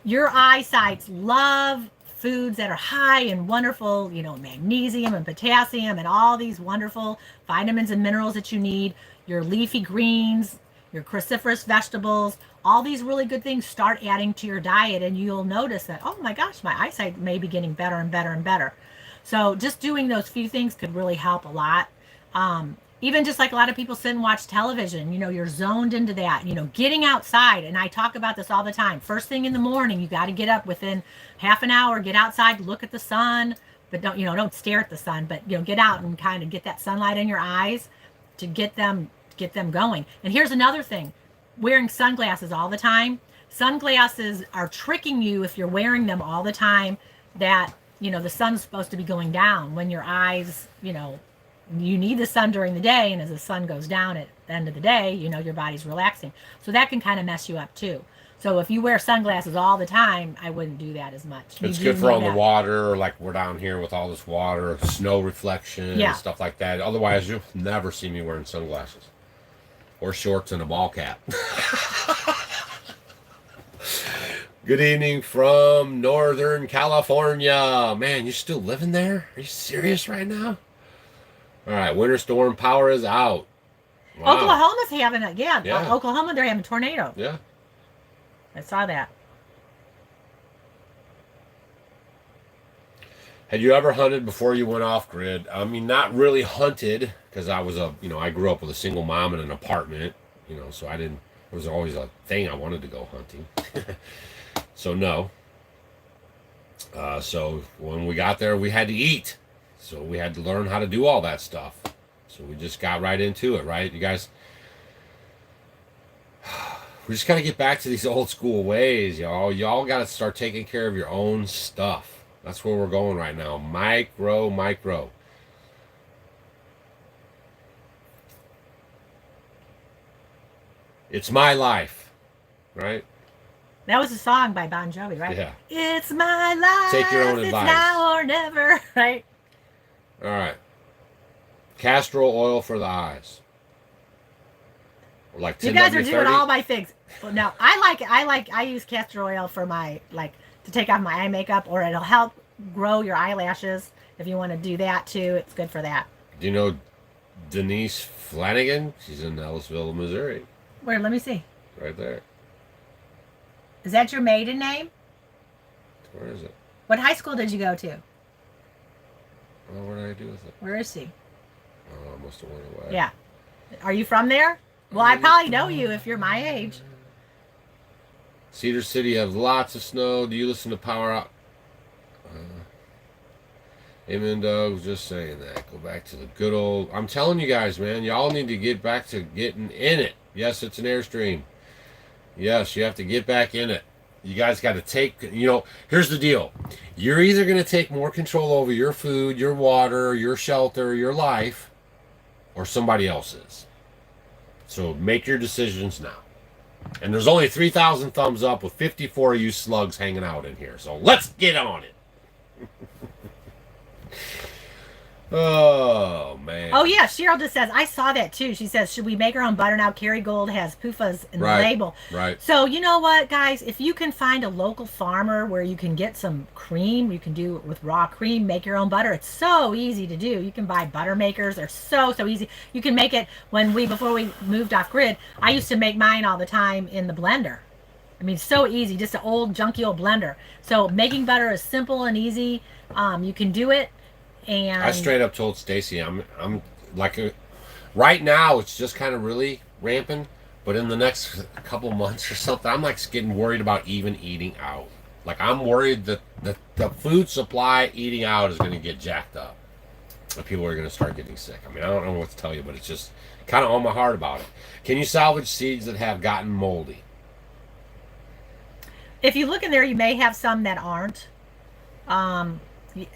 Your eyesights love foods that are high in wonderful, magnesium and potassium and all these wonderful vitamins and minerals that you need. Your leafy greens, your cruciferous vegetables, all these really good things, start adding to your diet, and you'll notice that, oh my gosh, my eyesight may be getting better and better and better. So just doing those few things could really help a lot. Even just like a lot of people sit and watch television, you're zoned into that, getting outside. And I talk about this all the time. First thing in the morning, you got to get up within half an hour, get outside, look at the sun, but don't stare at the sun, but, get out and kind of get that sunlight in your eyes to get them going. And here's another thing, wearing sunglasses all the time. Sunglasses are tricking you, if you're wearing them all the time, that the sun's supposed to be going down when your eyes, you need the sun during the day, and as the sun goes down at the end of the day, your body's relaxing. So that can kind of mess you up too. So if you wear sunglasses all the time, I wouldn't do that as much. It's good for on the water, like we're down here with all this water, snow reflection, and stuff like that. Otherwise, you'll never see me wearing sunglasses or shorts and a ball cap. Good evening from Northern California. Man, you still living there? Are you serious right now? All right, winter storm power is out. Wow. Oklahoma's having it. Yeah. Oklahoma, they're having a tornado. Yeah. I saw that. Had you ever hunted before you went off grid? I mean, not really hunted, because I was I grew up with a single mom in an apartment, so it was always a thing I wanted to go hunting. So no. So when we got there, we had to eat. So we had to learn how to do all that stuff. So we just got right into it, right? You guys, we just got to get back to these old school ways, y'all. Y'all got to start taking care of your own stuff. That's where we're going right now. Micro. It's my life, right? That was a song by Bon Jovi, right? Yeah. It's my life. Take your own advice. It's now or never, right? All right. Castor oil for the eyes. Like you guys are doing all my things. Well, no, I use castor oil for my, to take off my eye makeup, or it'll help grow your eyelashes. If you want to do that too, it's good for that. Do you know Denise Flanagan? She's in Ellisville, Missouri. Where? Let me see. Right there. Is that your maiden name? Where is it? What high school did you go to? Oh, what did I do with it? Where is she? Oh, I must have went away. Yeah. Are you from there? Well, I probably know you if you're my age. Cedar City has lots of snow. Do you listen to Power Out? Amen, Doug was just saying that. Go back to the good old... I'm telling you guys, man, y'all need to get back to getting in it. Yes, it's an Airstream. Yes, you have to get back in it. You guys got to take... here's the deal. You're either going to take more control over your food, your water, your shelter, your life, or somebody else's. So make your decisions now. And there's only 3,000 thumbs up with 54 of you slugs hanging out in here. So let's get on it. Oh man. Oh yeah, Cheryl just says, I saw that too. She says, should we make our own butter now? Kerrygold has PUFAs in the label. Right. So you know what, guys? If you can find a local farmer where you can get some cream, you can do it with raw cream, make your own butter. It's so easy to do. You can buy butter makers. They're so easy. You can make it before we moved off grid, I used to make mine all the time in the blender. I mean, so easy, just an old junky old blender. So making butter is simple and easy. You can do it. And I straight up told Stacy, I'm like, right now it's just kind of really rampant, but in the next couple months or something, I'm like getting worried about even eating out. Like I'm worried that the food supply eating out is going to get jacked up. And people are going to start getting sick. I mean, I don't know what to tell you, but it's just kind of on my heart about it. Can you salvage seeds that have gotten moldy? If you look in there, you may have some that aren't.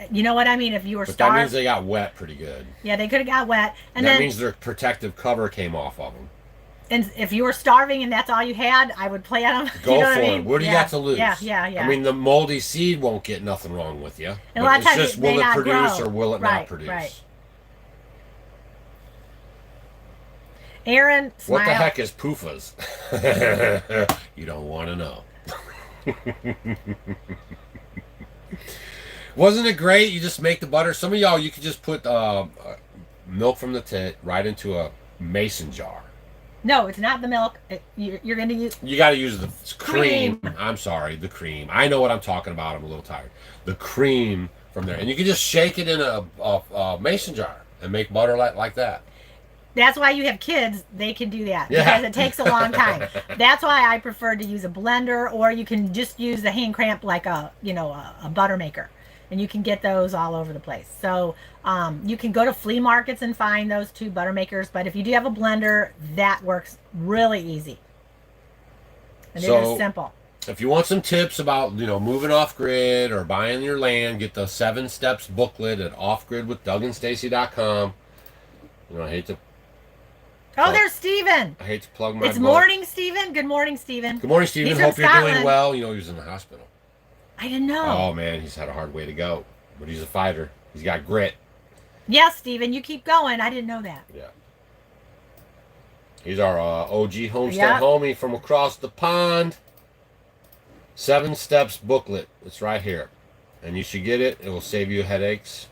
You know what I mean? If you were But starved, that means they got wet pretty good. yeah, they could have got wet, and that then means their protective cover came off of them. and if you were starving and that's all you had, I would plant them. Go you know for what I it. mean? What do you got to lose? Yeah. I mean, the moldy seed won't get nothing wrong with you. And a lot of it's times just they will it not produce grow. or will it not produce? Right. Aaron, smile. What the heck is PUFAs? You don't want to know. Wasn't it great? You just make the butter. Some of y'all, you could just put milk from the tit right into a mason jar. No, it's not the milk. You're going to use... You got to use the cream. I'm sorry, the cream. I know what I'm talking about. I'm a little tired. The cream from there. And you can just shake it in a mason jar and make butter like that. That's why you have kids. They can do that. Yeah. Because it takes a long time. That's why I prefer to use a blender, or you can just use the hand cramp like a butter maker. And you can get those all over the place. So you can go to flea markets and find those two butter makers. But if you do have a blender, that works really easy. And it is simple. If you want some tips about, moving off grid or buying your land, get the 7 Steps booklet at offgridwithdougandstacy.com. I hate to... Oh, there's Steven. I hate to plug my It's book. morning, Steven. Good morning, Steven. Good morning, Steven. He's Hope from you're Scotland. doing well. He was in the hospital. I didn't know. Oh, man, he's had a hard way to go. But he's a fighter. He's got grit. Yes, Steven, you keep going. I didn't know that. Yeah. He's our OG homestead homie from across the pond. 7 Steps booklet. It's right here. And you should get it. It will save you headaches.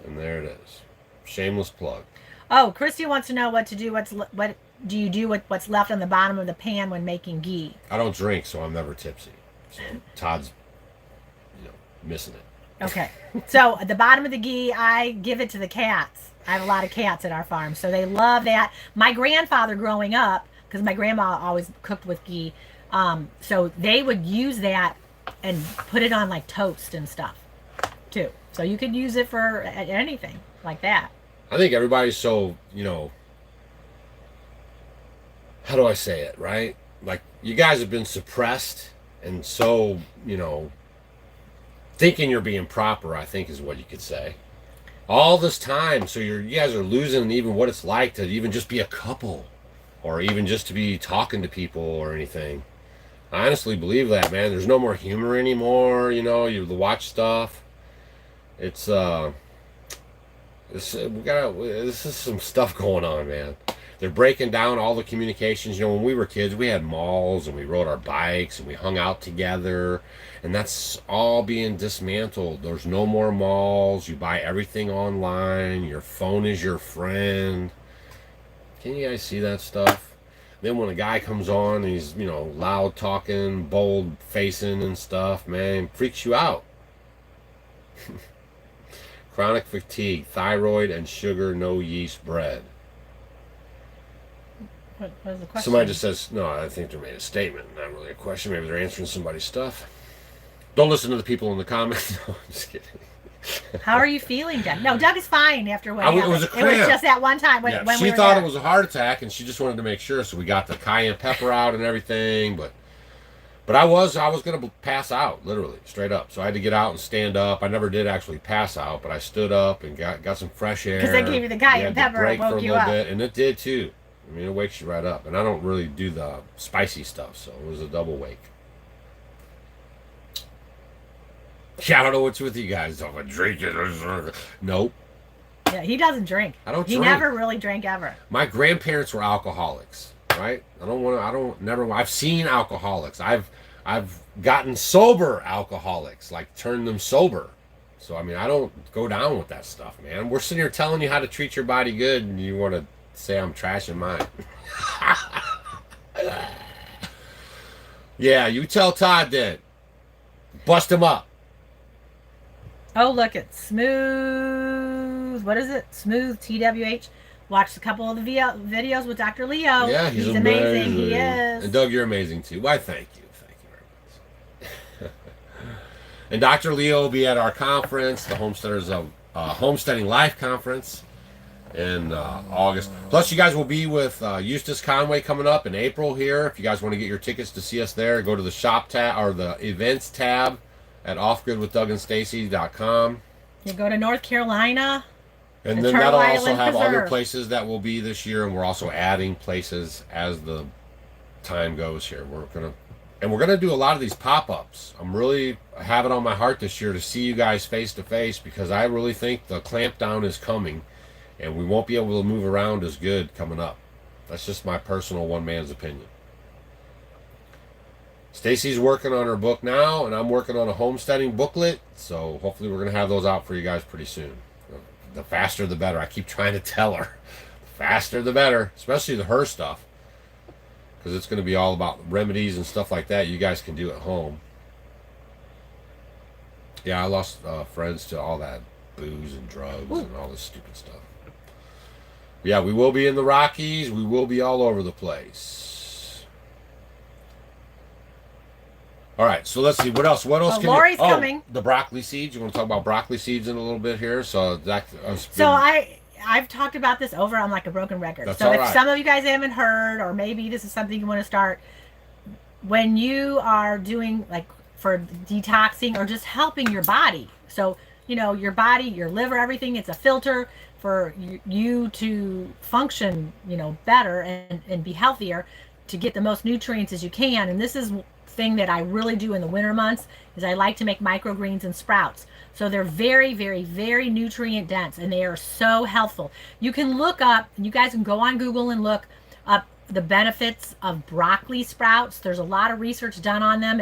And there it is. Shameless plug. Oh, Christy wants to know what to do. What do you do with what's left on the bottom of the pan when making ghee? I don't drink, so I'm never tipsy. So Todd's, missing it. Okay. So at the bottom of the ghee, I give it to the cats. I have a lot of cats at our farm, so they love that. My grandfather growing up, because my grandma always cooked with ghee, so they would use that and put it on like toast and stuff too. So you could use it for anything like that. I think everybody's so, how do I say it, right? Like, you guys have been suppressed and so, thinking you're being proper, I think is what you could say. All this time, so you guys are losing even what it's like to even just be a couple or even just to be talking to people or anything. I honestly believe that, man. There's no more humor anymore, you watch stuff. It's this is some stuff going on, man. They're breaking down all the communications. When we were kids, we had malls and we rode our bikes and we hung out together, and that's all being dismantled. There's no more malls. You buy everything online. Your phone is your friend. Can you guys see that stuff? Then when a guy comes on and he's, loud talking, bold facing and stuff, man, freaks you out. Chronic fatigue, thyroid, and sugar, no yeast bread. What was the question? Somebody just says, no, I think they made a statement, not really a question. Maybe they're answering somebody's stuff. Don't listen to the people in the comments. No, I'm just kidding. How are you feeling, Doug? No, Doug is fine after what happened. It was a cramp. It was just that one time when she we were thought there. it was a heart attack, and she just wanted to make sure, so we got the cayenne pepper out and everything, but I was going to pass out, literally, straight up. So I had to get out and stand up. I never did actually pass out, but I stood up and got some fresh air. Because they gave you the cayenne pepper and woke you up. And it did too. I mean, it wakes you right up. And I don't really do the spicy stuff, so it was a double wake. Yeah, I don't know what's with you guys. I'm gonna drink it. Nope. Yeah, he doesn't drink. I don't He drink. never really drank ever. My grandparents were alcoholics, right? I've seen alcoholics. I've gotten sober alcoholics, like turned them sober. So I mean, I don't go down with that stuff, man. We're sitting here telling you how to treat your body good, and you want to say I'm trashing mine. Yeah, you tell Todd then. Bust him up. Oh, look at Smooth. What is it? Smooth TWH. Watched a couple of the videos with Dr. Leo. Yeah, he's amazing. He is. And Doug, you're amazing too. Why, thank you. Thank you very much. And Dr. Leo will be at our conference, the Homesteaders of Homesteading Life Conference in August. Plus, you guys will be with Eustace Conway coming up in April here. If you guys want to get your tickets to see us there, go to the shop tab or the events tab at offgridwithdougandstacy.com. You go to North Carolina. And then that'll also have other places that will be this year, and we're also adding places as the time goes here. We're gonna do a lot of these pop-ups. I'm really have it on my heart this year to see you guys face to face, because I really think the clampdown is coming, and we won't be able to move around as good coming up. That's just my personal one man's opinion. Stacy's working on her book now, and I'm working on a homesteading booklet, so hopefully we're gonna have those out for you guys pretty soon. The faster the better. I keep trying to tell her. The faster the better. Especially her stuff. Because it's going to be all about remedies and stuff like that you guys can do at home. Yeah, I lost friends to all that booze and drugs and all this stupid stuff. Yeah, we will be in the Rockies. We will be all over the place. All right, so let's see what else. What else? Lori's coming. The broccoli seeds. You want to talk about broccoli seeds in a little bit here? So that. I've talked about this over on like a broken record. That's so if right. some of you guys haven't heard, or maybe this is something you want to start, when you are doing like for detoxing or just helping your body. So your body, your liver, everything. It's a filter for you to function, better and be healthier, to get the most nutrients as you can. And this is thing that I really do in the winter months is I like to make microgreens and sprouts. So they're very, very, very nutrient dense, and they are so helpful. You can look up, you guys can go on Google and look up the benefits of broccoli sprouts. There's a lot of research done on them.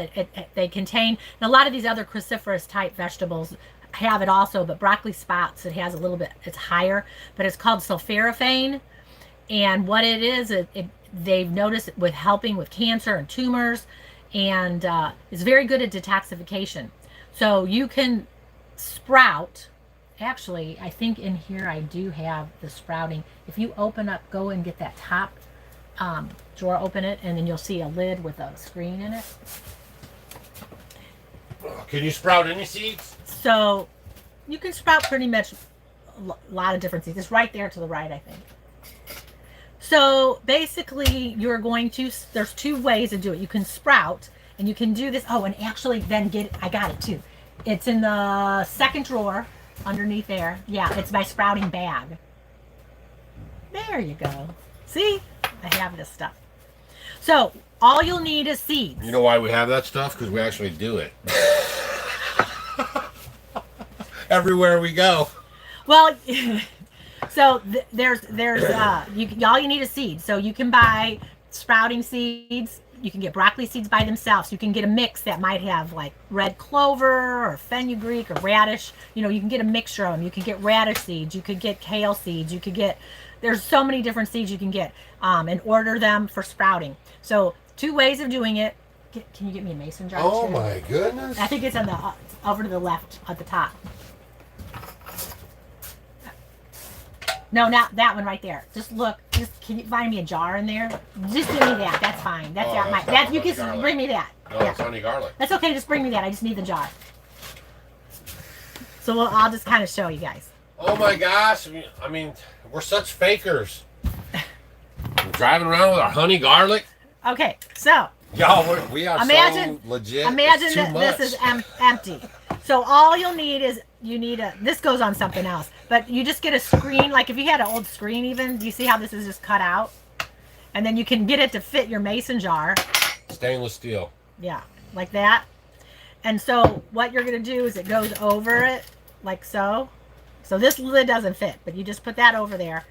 They contain, and a lot of these other cruciferous type vegetables have it also, but broccoli sprouts, it has a little bit, it's higher, but it's called sulforaphane. And what it is, they've noticed with helping with cancer and tumors, and it's very good at detoxification. So you can sprout. Actually, I think in here I do have the sprouting. If you open up, go and get that top drawer, open it, and then you'll see a lid with a screen in it. Can you sprout any seeds? So you can sprout pretty much a lot of different seeds. It's right there to the right, I think. So basically you're going to, there's two ways to do it. You can sprout, and you can do this. Oh, and actually then I got it too. It's in the second drawer underneath there. Yeah, it's my sprouting bag. There you go. See? I have this stuff. So all you'll need is seeds. You know why we have that stuff? Because we actually do it. Everywhere we go. Well, so there's all you need is seeds. So you can buy sprouting seeds. You can get broccoli seeds by themselves. You can get a mix that might have like red clover or fenugreek or radish. You can get a mixture of them. You can get radish seeds. You could get kale seeds. You could get, there's so many different seeds you can get and order them for sprouting. So two ways of doing it. Can you get me a mason jar? Oh my goodness. I think it's on the over to the left at the top. No, not that one right there. Just look. Can you find me a jar in there? Just give me that. That's fine. You can bring me that. No, it's honey garlic. That's okay. Just bring me that. I just need the jar. So I'll just kind of show you guys. Oh my gosh! I mean, we're such fakers. We're driving around with our honey garlic. Okay, so y'all, we are so legit. Imagine that this is empty. So all you'll need is this goes on something else, but you just get a screen. Like if you had an old screen, even, do you see how this is just cut out? And then you can get it to fit your mason jar. Stainless steel. Yeah, like that. And so what you're going to do is it goes over it like so. So this lid doesn't fit, but you just put that over there.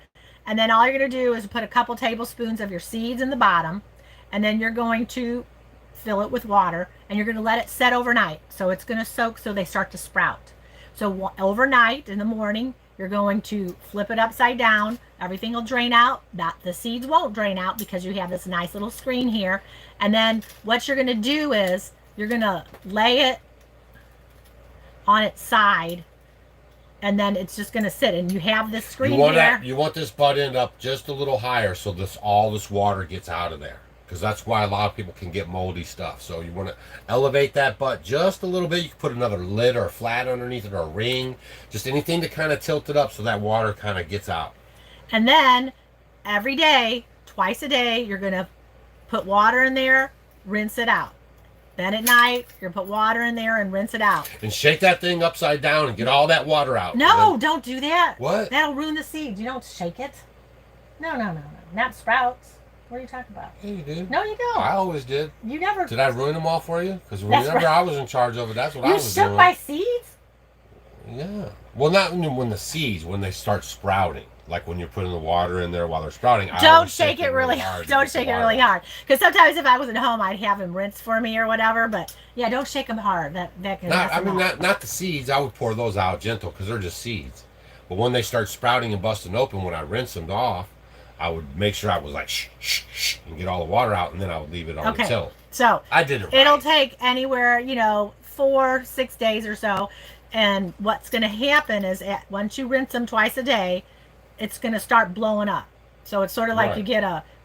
And then all you're going to do is put a couple tablespoons of your seeds in the bottom. And then you're going to fill it with water. And you're going to let it set overnight. So it's going to soak so they start to sprout. So overnight in the morning, you're going to flip it upside down. Everything will drain out. The seeds won't drain out because you have this nice little screen here. And then what you're going to do is you're going to lay it on its side. And then it's just going to sit. And you have this screen here. You want this butt end up just a little higher so all this water gets out of there. Because that's why a lot of people can get moldy stuff. So you want to elevate that butt just a little bit. You can put another lid or a flat underneath it or a ring. Just anything to kind of tilt it up so that water kind of gets out. And then every day, twice a day, you're going to put water in there, rinse it out. Then at night, you're going to put water in there and rinse it out. And shake that thing upside down and get all that water out. No, don't do that. What? That'll ruin the seeds. You don't shake it. No. Not sprouts. What are you talking about? Yeah, you did. No, you don't. I always did. You never. Did I ruin them all for you? Because That's whenever right. I was in charge of it, that's what I was You doing. shook my seeds? Yeah. Well, not when the seeds, when they start sprouting. Like when you're putting the water in there while they're sprouting. Don't shake it really hard. Don't shake it really hard. Because sometimes if I wasn't home, I'd have them rinse for me or whatever. But yeah, don't shake them hard. That can mess them up. Not the seeds. I would pour those out gentle because they're just seeds. But when they start sprouting and busting open, when I rinse them off, I would make sure I was like shh and get all the water out, and then I would leave it on the tilt. So I did it right. It'll take anywhere 4-6 days or so. And what's going to happen is once you rinse them twice a day, it's going to start blowing up. So it's sort of like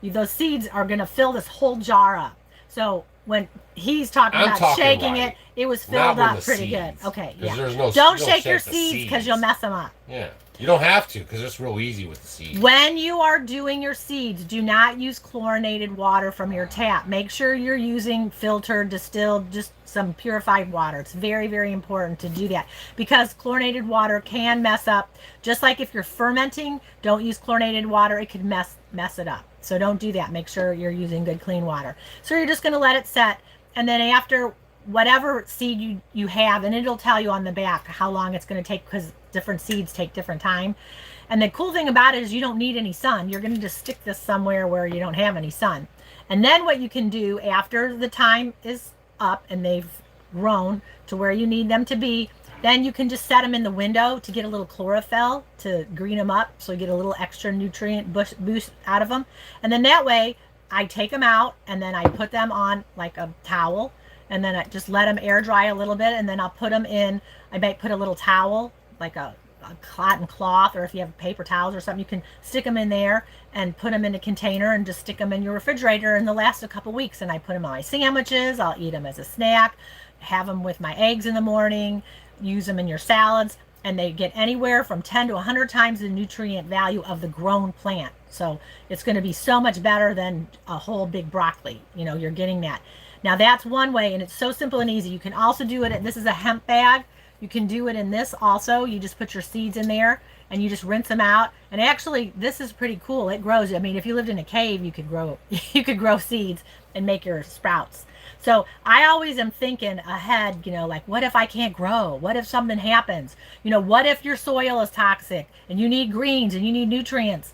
those seeds are going to fill this whole jar up. So when he's talking about shaking it, it was filled up pretty good. Okay, yeah. Don't shake your seeds because you'll mess them up. Yeah. You don't have to because it's real easy with the seeds. When you are doing your seeds, do not use chlorinated water from your tap. Make sure you're using filtered, distilled, just some purified water. It's very, very important to do that because chlorinated water can mess up. Just like if you're fermenting, don't use chlorinated water. It could mess it up. So don't do that. Make sure you're using good, clean water. So you're just going to let it set. And then after whatever seed you have, and it'll tell you on the back how long it's going to take because different seeds take different time. And the cool thing about it is you don't need any sun. You're going to just stick this somewhere where you don't have any sun. And then what you can do after the time is up and they've grown to where you need them to be, then you can just set them in the window to get a little chlorophyll to green them up so you get a little extra nutrient boost out of them. And then that way I take them out and then I put them on like a towel and then I just let them air dry a little bit and then I'll put them in. I might put a little towel like a cotton cloth, or if you have paper towels or something, you can stick them in there and put them in a container and just stick them in your refrigerator, and they'll last a couple weeks. And I put them on my sandwiches. I'll eat them as a snack, have them with my eggs in the morning, use them in your salads, and they get anywhere from 10 to 100 times the nutrient value of the grown plant. So it's going to be so much better than a whole big broccoli. You're getting that. Now that's one way, and it's so simple and easy. You can also do it. This is a hemp bag. You can do it in this also. You just put your seeds in there and you just rinse them out. And actually, this is pretty cool. It grows. I mean, if you lived in a cave, you could grow seeds and make your sprouts. So I always am thinking ahead, like, what if I can't grow? What if something happens? What if your soil is toxic and you need greens and you need nutrients?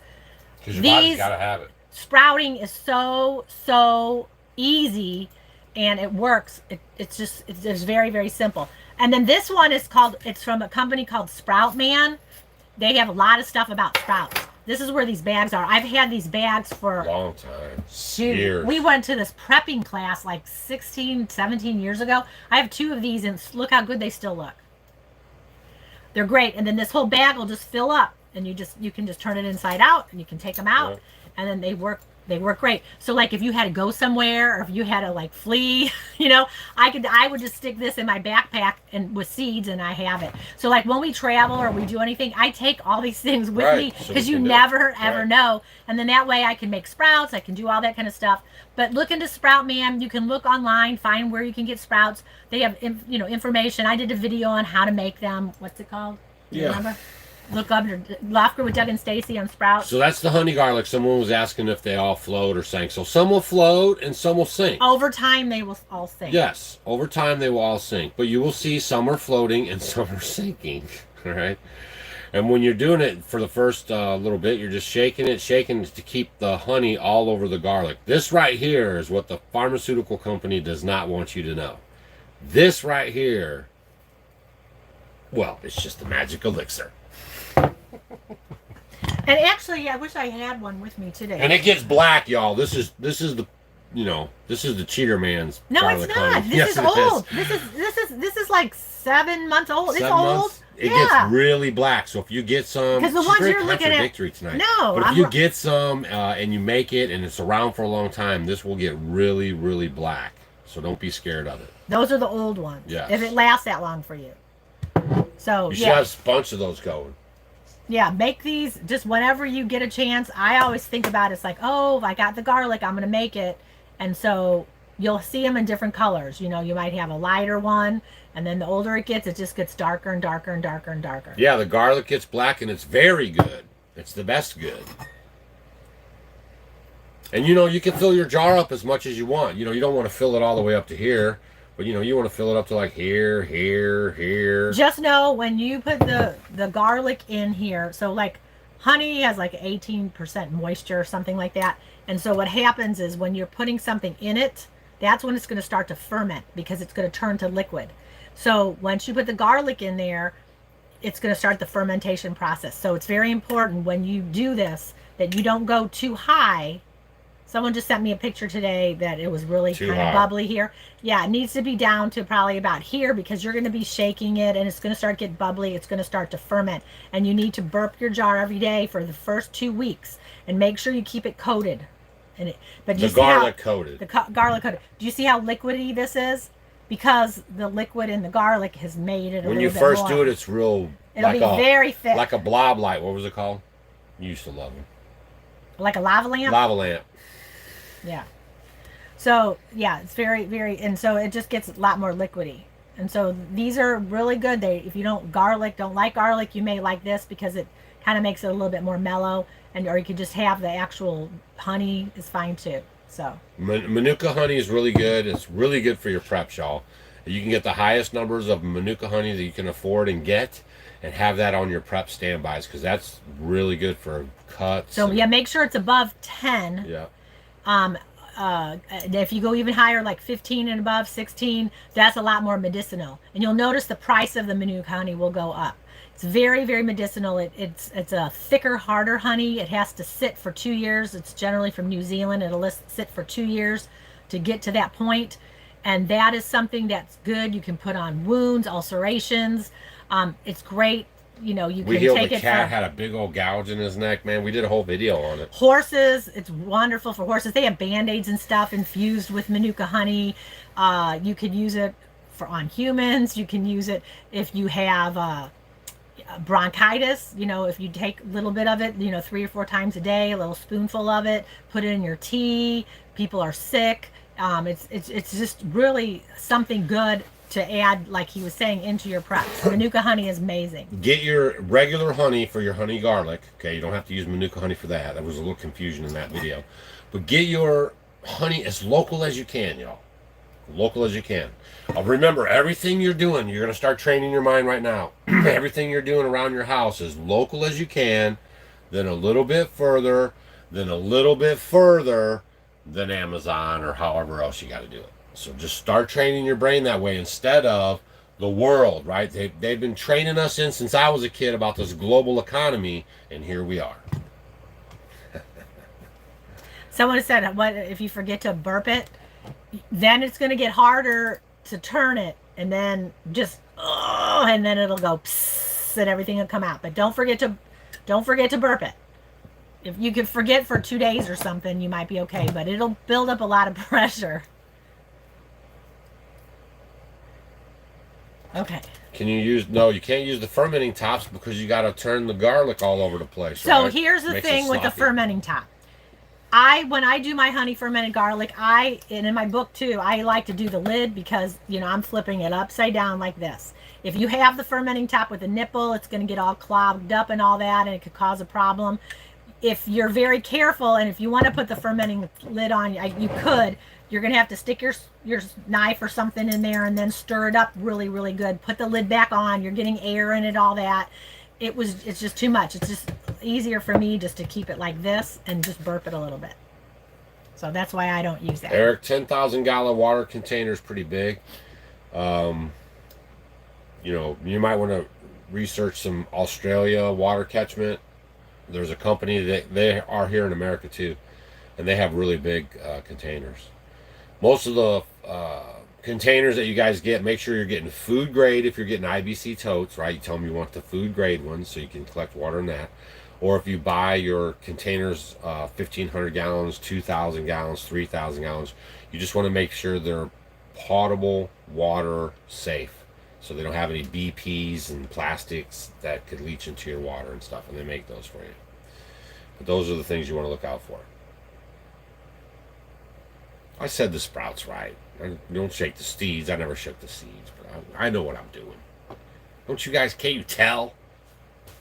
Because your body's got to have it. Sprouting is so easy and it works. It's very, very simple. And then this one it's from a company called Sprout Man. They have a lot of stuff about sprouts. This is where these bags are. I've had these bags for a long time. Years. We went to this prepping class like 16, 17 years ago. I have 2 of these and look how good they still look. They're great. And then this whole bag will just fill up and you can just turn it inside out and you can take them out and then they work great. So like if you had to go somewhere or if you had to like flee, I would just stick this in my backpack and with seeds and I have it. So like when we travel or we do anything, I take all these things with me because you never ever know. And then that way I can make sprouts, I can do all that kind of stuff. But look into Sprout Man. You can look online, find where you can get sprouts. They have information. I did a video on how to make them. What's it called? Do you remember? Look up your Laughter with Doug and Stacy on Sprouts. So that's the honey garlic. Someone was asking if they all float or sink. So some will float and some will sink. Over time, they will all sink. Yes, over time they will all sink. But you will see some are floating and some are sinking. All right. And when you're doing it for the first little bit, you're just shaking it to keep the honey all over the garlic. This right here is what the pharmaceutical company does not want you to know. This right here, well, it's just the magic elixir. And actually, I wish I had one with me today. And it gets black, y'all. This is the, this is the cheater man's. No, it's not. Honey. This Yes, is it old. is. This is like 7 months old. It's 7 old. months? It gets really black. So if you get some, because the she's ones very you're looking contradictory at, tonight. no, but if you get some and you make it and it's around for a long time, this will get really, really black. So don't be scared of it. Those are the old ones. Yes. If it lasts that long for you. So you should have a bunch of those going. Yeah, make these just whenever you get a chance. I always think about it, it's like, oh, if I got the garlic, I'm going to make it. And so you'll see them in different colors. You might have a lighter one, and then the older it just gets darker and darker and darker and darker. Yeah, the garlic gets black, and it's very good. It's the best good. And, you can fill your jar up as much as you want. You don't want to fill it all the way up to here. But, you want to fill it up to like here, here, here. Just know when you put the garlic in here, so like honey has like 18% moisture or something like that. And so what happens is when you're putting something in it, that's when it's going to start to ferment because it's going to turn to liquid. So once you put the garlic in there, it's going to start the fermentation process. So it's very important when you do this that you don't go too high. Someone just sent me a picture today that it was really kind of bubbly here. Yeah, it needs to be down to probably about here because you're going to be shaking it and it's going to start to get bubbly. It's going to start to ferment. And you need to burp your jar every day for the first 2 weeks. And make sure you keep it coated. But the garlic coated. The garlic coated. Do you see how liquidy this is? Because the liquid in the garlic has made it a little bit more. When you first do it, it's real... It'll be very thick. Like a blob light. What was it called? You used to love them. Like a lava lamp? Lava lamp. Yeah. So, yeah, it's very, very, and so it just gets a lot more liquidy. And so these are really good. If you don't like garlic, you may like this because it kind of makes it a little bit more mellow. Or you could just have the actual honey is fine too. So Manuka honey is really good. It's really good for your preps, y'all. You can get the highest numbers of Manuka honey that you can afford and get, and have that on your prep standbys because that's really good for cuts. So yeah, make sure it's above 10. Yeah. If you go even higher, like 15 and above, 16, that's a lot more medicinal. And you'll notice the price of the Manuka honey will go up. It's very, very medicinal. It's a thicker, harder honey. It has to sit for 2 years. It's generally from New Zealand. It'll sit for 2 years to get to that point. And that is something that's good. You can put on wounds, ulcerations. It's great. You can healed take a it cat for, had a big old gouge in his neck, man. We did a whole video on it. Horses, it's wonderful for horses. They have band-aids and stuff infused with Manuka honey. You could use it on humans. You can use it if you have bronchitis. If you take a little bit of it, 3 or 4 times a day, a little spoonful of it, put it in your tea. People are sick. It's just really something good to add, like he was saying, into your preps. Manuka honey is amazing. Get your regular honey for your honey garlic. Okay, you don't have to use Manuka honey for that. There was a little confusion in that video. But get your honey as local as you can, y'all. Local as you can. Remember, everything you're doing, you're going to start training your mind right now. Everything you're doing around your house is local as you can, then a little bit further, then a little bit further, than Amazon or however else you got to do it. So just start training your brain that way instead of the world, right? They've been training us since I was a kid about this global economy, and here we are. Someone said, what if you forget to burp it? Then it's going to get harder to turn it, and then and then it'll go psst, and everything will come out. But don't forget to burp it. If you could forget for 2 days or something, you might be okay, but it'll build up a lot of pressure. Okay. You can't use the fermenting tops because you got to turn the garlic all over the place. So right? here's the Makes thing with the fermenting top. When I do my honey fermented garlic, and in my book too, I like to do the lid because, I'm flipping it upside down like this. If you have the fermenting top with a nipple, it's going to get all clogged up and all that, and it could cause a problem. If you're very careful, and if you want to put the fermenting lid on, you could. You're going to have to stick your knife or something in there and then stir it up really, really good. Put the lid back on. You're getting air in it, all that. It's just too much. It's just easier for me just to keep it like this and just burp it a little bit. So that's why I don't use that. Eric, 10,000 gallon water container is pretty big. You know, you might want to research some Australia water catchment. There's a company that they are here in America too, and they have really big containers. Most of the containers that you guys get, make sure you're getting food grade. If you're getting IBC totes, right, you tell them you want the food grade ones so you can collect water in that. Or if you buy your containers 1,500 gallons, 2,000 gallons, 3,000 gallons, you just want to make sure they're potable water safe, so they don't have any BPs and plastics that could leach into your water and stuff, and they make those for you. But those are the things you want to look out for. I said the sprouts right. I don't shake the seeds. I never shook the seeds, but I know what I'm doing. Don't you guys, can't you tell?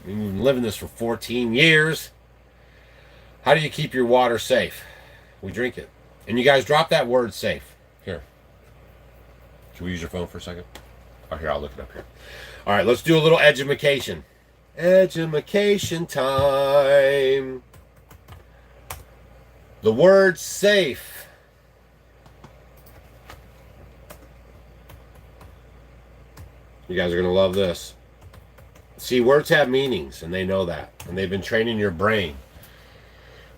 I mean, we've been living this for 14 years. How do you keep your water safe? We drink it. And you guys drop that word safe. Here. Can we use your phone for a second? Oh, here, I'll look it up here. All right, let's do a little edumacation. Edumacation time. The word safe. You guys are going to love this. See, words have meanings, and they know that. And they've been training your brain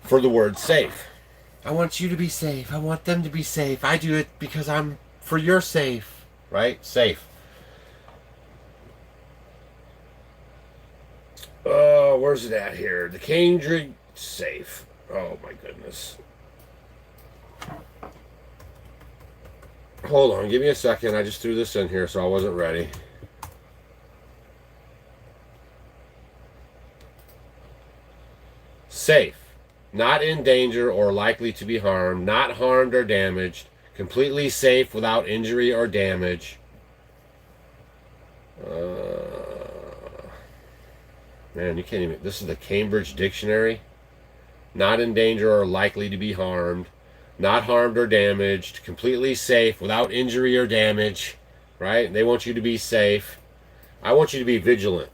for the word safe. I want you to be safe. I want them to be safe. I do it because I'm for your safe. Right? Safe. Oh, where's it at here? The Cambridge safe. Oh, my goodness. Hold on. Give me a second. I just threw this in here, so I wasn't ready. Safe, not in danger or likely to be harmed, not harmed or damaged, completely safe without injury or damage. Man, you can't even, this is the Cambridge Dictionary. Not in danger or likely to be harmed, not harmed or damaged, completely safe without injury or damage, right? They want you to be safe. I want you to be vigilant.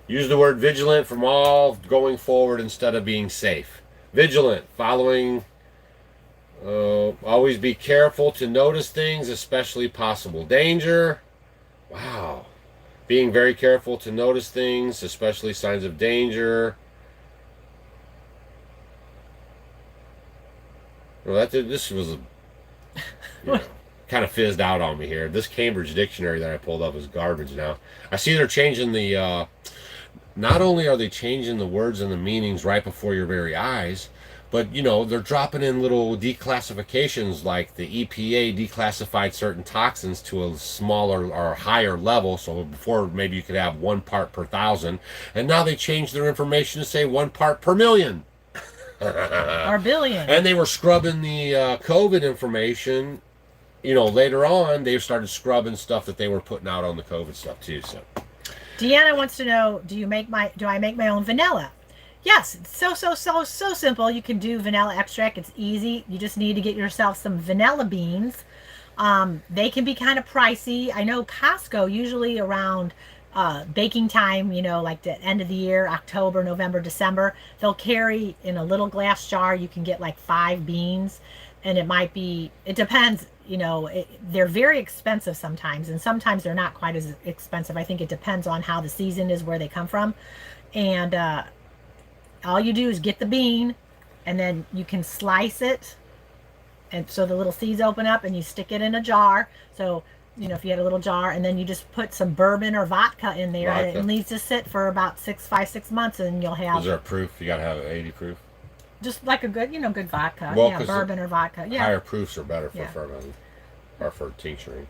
Use the word vigilant from all going forward instead of being safe. Vigilant, following, always be careful to notice things, especially possible danger. Wow. Being very careful to notice things, especially signs of danger. Well, this was kind of fizzed out on me here. This Cambridge Dictionary that I pulled up is garbage now. I see they're changing the... not only are they changing the words and the meanings right before your very eyes, but, you know, they're dropping in little declassifications, like the EPA declassified certain toxins to a smaller or higher level. So before, maybe you could have 1 part per 1,000, and now they changed their information to say 1 part per million. Or billion. And they were scrubbing the COVID information. You know, later on, they started scrubbing stuff that they were putting out on the COVID stuff too. So Deanna wants to know, do I make my own vanilla? Yes, it's so simple. You can do vanilla extract. It's easy. You just need to get yourself some vanilla beans. They can be kind of pricey. I know Costco, usually around baking time, you know, like the end of the year, October, November, December, they'll carry in a little glass jar. You can get like 5 beans, and it depends. You know, they're very expensive sometimes, and sometimes they're not quite as expensive. I think it depends on how the season is, where they come from. And all you do is get the bean, and then you can slice it, and so the little seeds open up, and you stick it in a jar. So, you know, if you had a little jar, and then you just put some bourbon or vodka in there, and it needs to sit for about 6 months, and you'll have... Is there a proof? You got to have 80 proof? Just like a good, you know, good vodka. Well, yeah, bourbon or vodka. Yeah. Higher proofs are better for fermenting or for tincturing.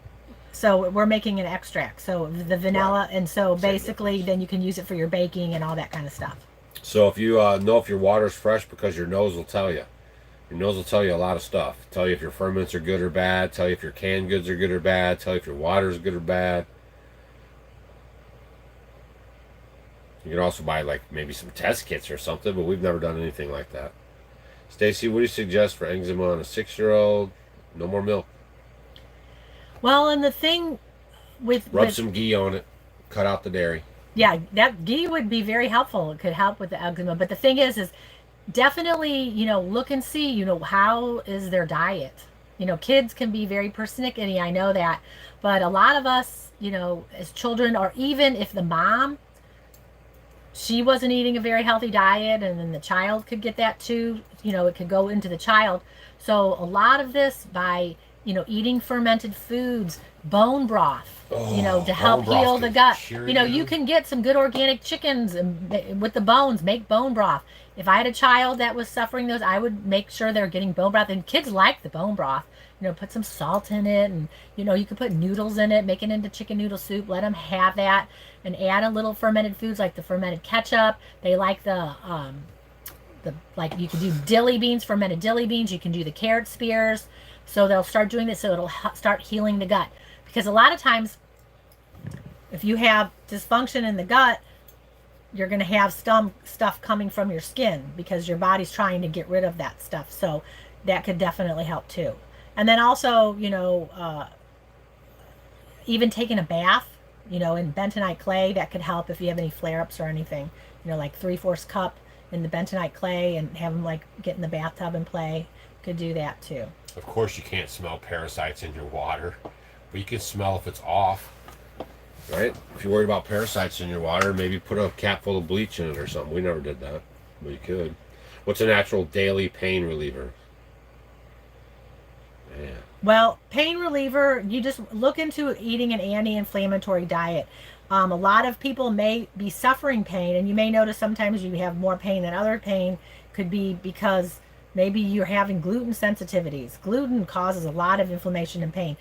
So we're making an extract. So the vanilla, and so basically then you can use it for your baking and all that kind of stuff. So if you know if your water's fresh, because your nose will tell you. Your nose will tell you a lot of stuff. Tell you if your ferments are good or bad. Tell you if your canned goods are good or bad. Tell you if your water is good or bad. You can also buy like maybe some test kits or something, but we've never done anything like that. Stacy, what do you suggest for eczema on a 6-year-old? No more milk. Well, and the thing Rub some ghee on it. Cut out the dairy. Yeah, that ghee would be very helpful. It could help with the eczema. But the thing is definitely, look and see, how is their diet. Kids can be very persnickety, I know that. But a lot of us, as children, or even if the mom, she wasn't eating a very healthy diet, and then the child could get that too, it could go into the child. So a lot of this by, eating fermented foods, bone broth, to help heal the gut. You can get some good organic chickens and with the bones, make bone broth. If I had a child that was suffering those, I would make sure they're getting bone broth. And kids like the bone broth. Put some salt in it, and you could put noodles in it, make it into chicken noodle soup. Let them have that, and add a little fermented foods like the fermented ketchup. They like the like you could do dilly beans, fermented dilly beans. You can do the carrot spears. So they'll start doing this, so it'll start healing the gut. Because a lot of times, if you have dysfunction in the gut, you're going to have some stuff coming from your skin because your body's trying to get rid of that stuff. So that could definitely help too. And then also, even taking a bath, in bentonite clay, that could help if you have any flare-ups or anything. Like 3/4 cup in the bentonite clay and have them like get in the bathtub and play. Could do that too. Of course, you can't smell parasites in your water, but you can smell if it's off. Right? If you're worried about parasites in your water, maybe put a cap full of bleach in it or something. We never did that, but you could. What's a natural daily pain reliever? Man. Well, pain reliever, you just look into eating an anti-inflammatory diet. A lot of people may be suffering pain, and you may notice sometimes you have more pain than other pain. Could be because maybe you're having gluten sensitivities. Gluten causes a lot of inflammation and pain.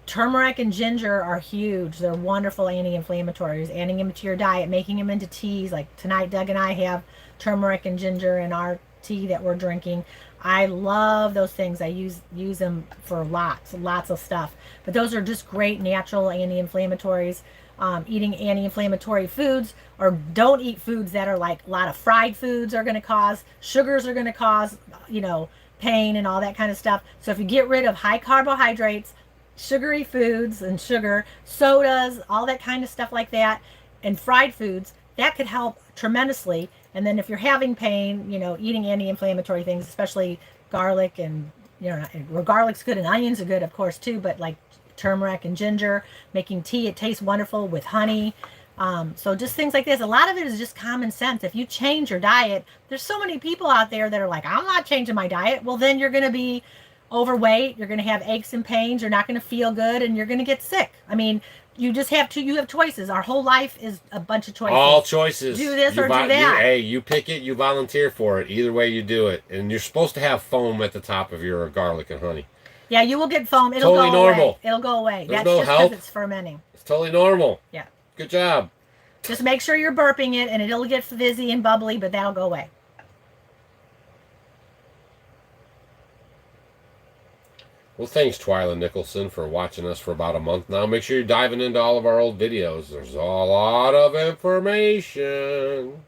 Turmeric and ginger are huge. They're wonderful anti-inflammatories. Adding them to your diet, making them into teas. Like tonight, Doug and I have turmeric and ginger in our tea that we're drinking. I love those things. I use them for lots of stuff. But those are just great natural anti-inflammatories. Eating anti-inflammatory foods, or don't eat foods that are like a lot of fried foods are going to cause, sugars are going to cause, pain and all that kind of stuff. So if you get rid of high carbohydrates, sugary foods and sugar, sodas, all that kind of stuff like that, and fried foods, that could help tremendously. And then if you're having pain, eating anti-inflammatory things, especially garlic and, garlic's good and onions are good, of course, too, but like turmeric and ginger, making tea, it tastes wonderful with honey. So just things like this. A lot of it is just common sense. If you change your diet, there's so many people out there that are like, I'm not changing my diet. Well, then you're going to be overweight. You're going to have aches and pains. You're not going to feel good, and you're going to get sick. I mean, you just have you have choices. Our whole life is a bunch of choices. All choices. Do this or do that. You pick it, you volunteer for it. Either way you do it. And you're supposed to have foam at the top of your garlic and honey. Yeah, you will get foam. It'll totally go normal. Away. It'll go away. There's That's no just help. because it's fermenting. It's totally normal. Yeah. Good job. Just make sure you're burping it, and it'll get fizzy and bubbly, but that'll go away. Well, thanks, Twyla Nicholson, for watching us for about a month now. Make sure you're diving into all of our old videos. There's a lot of information.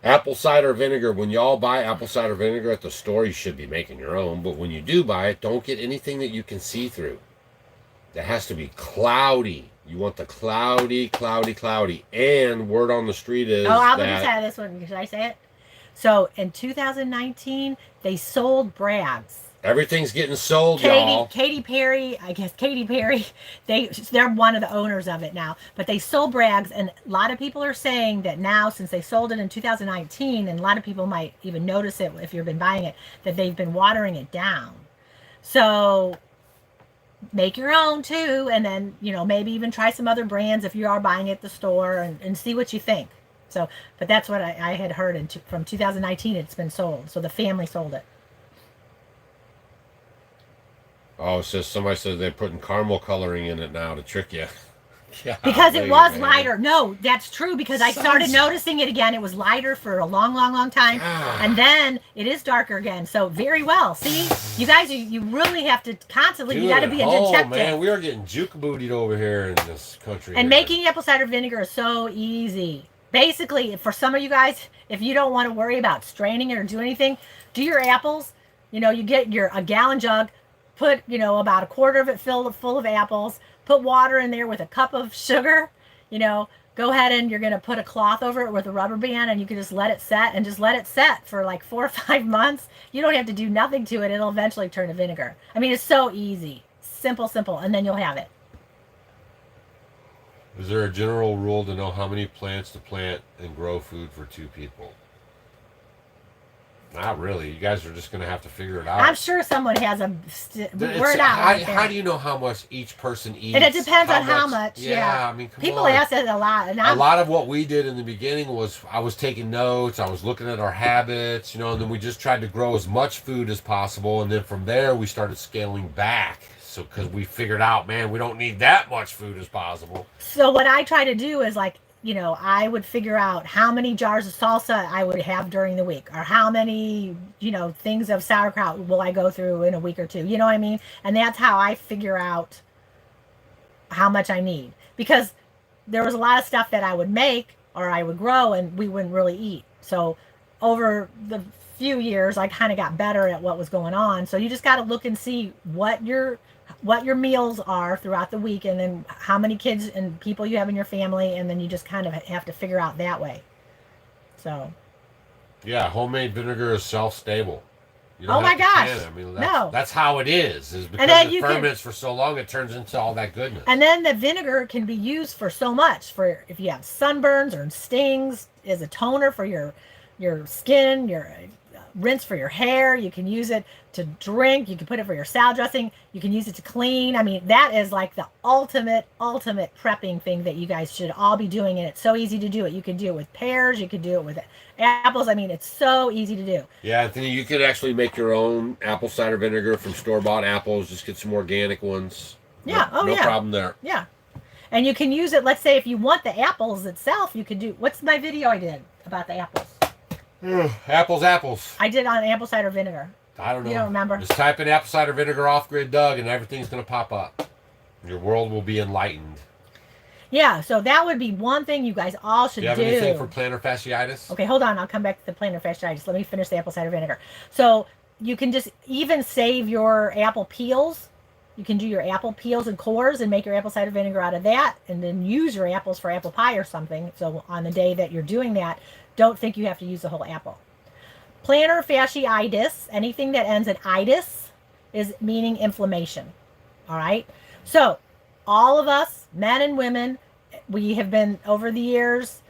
Apple cider vinegar. When y'all buy apple cider vinegar at the store, you should be making your own. But when you do buy it, don't get anything that you can see through. That has to be cloudy. You want the cloudy. And word on the street is I'll just say this one. Should I say it? So in 2019, they sold Bragg's. Everything's getting sold, y'all. Katy Perry, they're one of the owners of it now. But they sold Bragg's, and a lot of people are saying that now, since they sold it in 2019, and a lot of people might even notice it if you've been buying it, that they've been watering it down. So make your own too, and then maybe even try some other brands if you are buying it at the store, and see what you think. So, but that's what I had heard from 2019. It's been sold, so the family sold it. Oh, it says somebody says they're putting caramel coloring in it now to trick you. Because it was man. lighter. No, that's true, because I started noticing it again. It was lighter for a long, long, long time. And then it is darker again. So very well. See, you guys, you really have to constantly, you got to be a detective. Man, we are getting juke bootied over here in this country. And making apple cider vinegar is so easy. Basically, for some of you guys, if you don't want to worry about straining it or do anything, do your apples. You know, you get a gallon jug, put, about a quarter of it full of apples, put water in there with a cup of sugar, go ahead and you're going to put a cloth over it with a rubber band, and you can just let it set, and just let it set for like 4 or 5 months. You don't have to do nothing to it. It'll eventually turn to vinegar. I mean, it's so easy. Simple, and then you'll have it. Is there a general rule to know how many plants to plant and grow food for 2 people? Not really. You guys are just going to have to figure it out. I'm sure someone has a word out right there. How do you know how much each person eats? And it depends on how much. Yeah. I mean, people ask that a lot. And a lot of what we did in the beginning was I was taking notes. I was looking at our habits, and then we just tried to grow as much food as possible. And then from there, we started scaling back. So because we figured out, man, we don't need that much food as possible. So what I try to do is I would figure out how many jars of salsa I would have during the week, or how many, things of sauerkraut will I go through in a week or 2. You know what I mean? And that's how I figure out how much I need. Because there was a lot of stuff that I would make or I would grow and we wouldn't really eat. So over the few years, I kind of got better at what was going on. So you just got to look and see what your meals are throughout the week, and then how many kids and people you have in your family, and then you just kind of have to figure out that way. So yeah, homemade vinegar is self-stable. Oh my gosh. I mean, that's how it is because it ferments for so long, it turns into all that goodness. And then the vinegar can be used for so much, for if you have sunburns or stings, as a toner for your skin, your rinse for your hair. You can use it to drink. You can put it for your salad dressing. You can use it to clean. I mean, that is like the ultimate prepping thing that you guys should all be doing. And it's so easy to do it. You can do it with pears. You can do it with apples. I mean, it's so easy to do. Yeah, Anthony, you could actually make your own apple cider vinegar from store-bought apples. Just get some organic ones. Yeah. No problem there. Yeah. And you can use it, let's say if you want the apples itself, you could do, what's my video I did about the apples? Apples. I did on apple cider vinegar. I don't know. You don't remember? Just type in apple cider vinegar off-grid Doug and everything's going to pop up. Your world will be enlightened. Yeah, so that would be one thing you guys all should do. Do you have anything for plantar fasciitis? Okay, hold on. I'll come back to the plantar fasciitis. Let me finish the apple cider vinegar. So you can just even save your apple peels. You can do your apple peels and cores and make your apple cider vinegar out of that, and then use your apples for apple pie or something. So on the day that you're doing that, don't think you have to use the whole apple. Plantar fasciitis, anything that ends in itis, is meaning inflammation. All right? So all of us, men and women, we have been, over the years,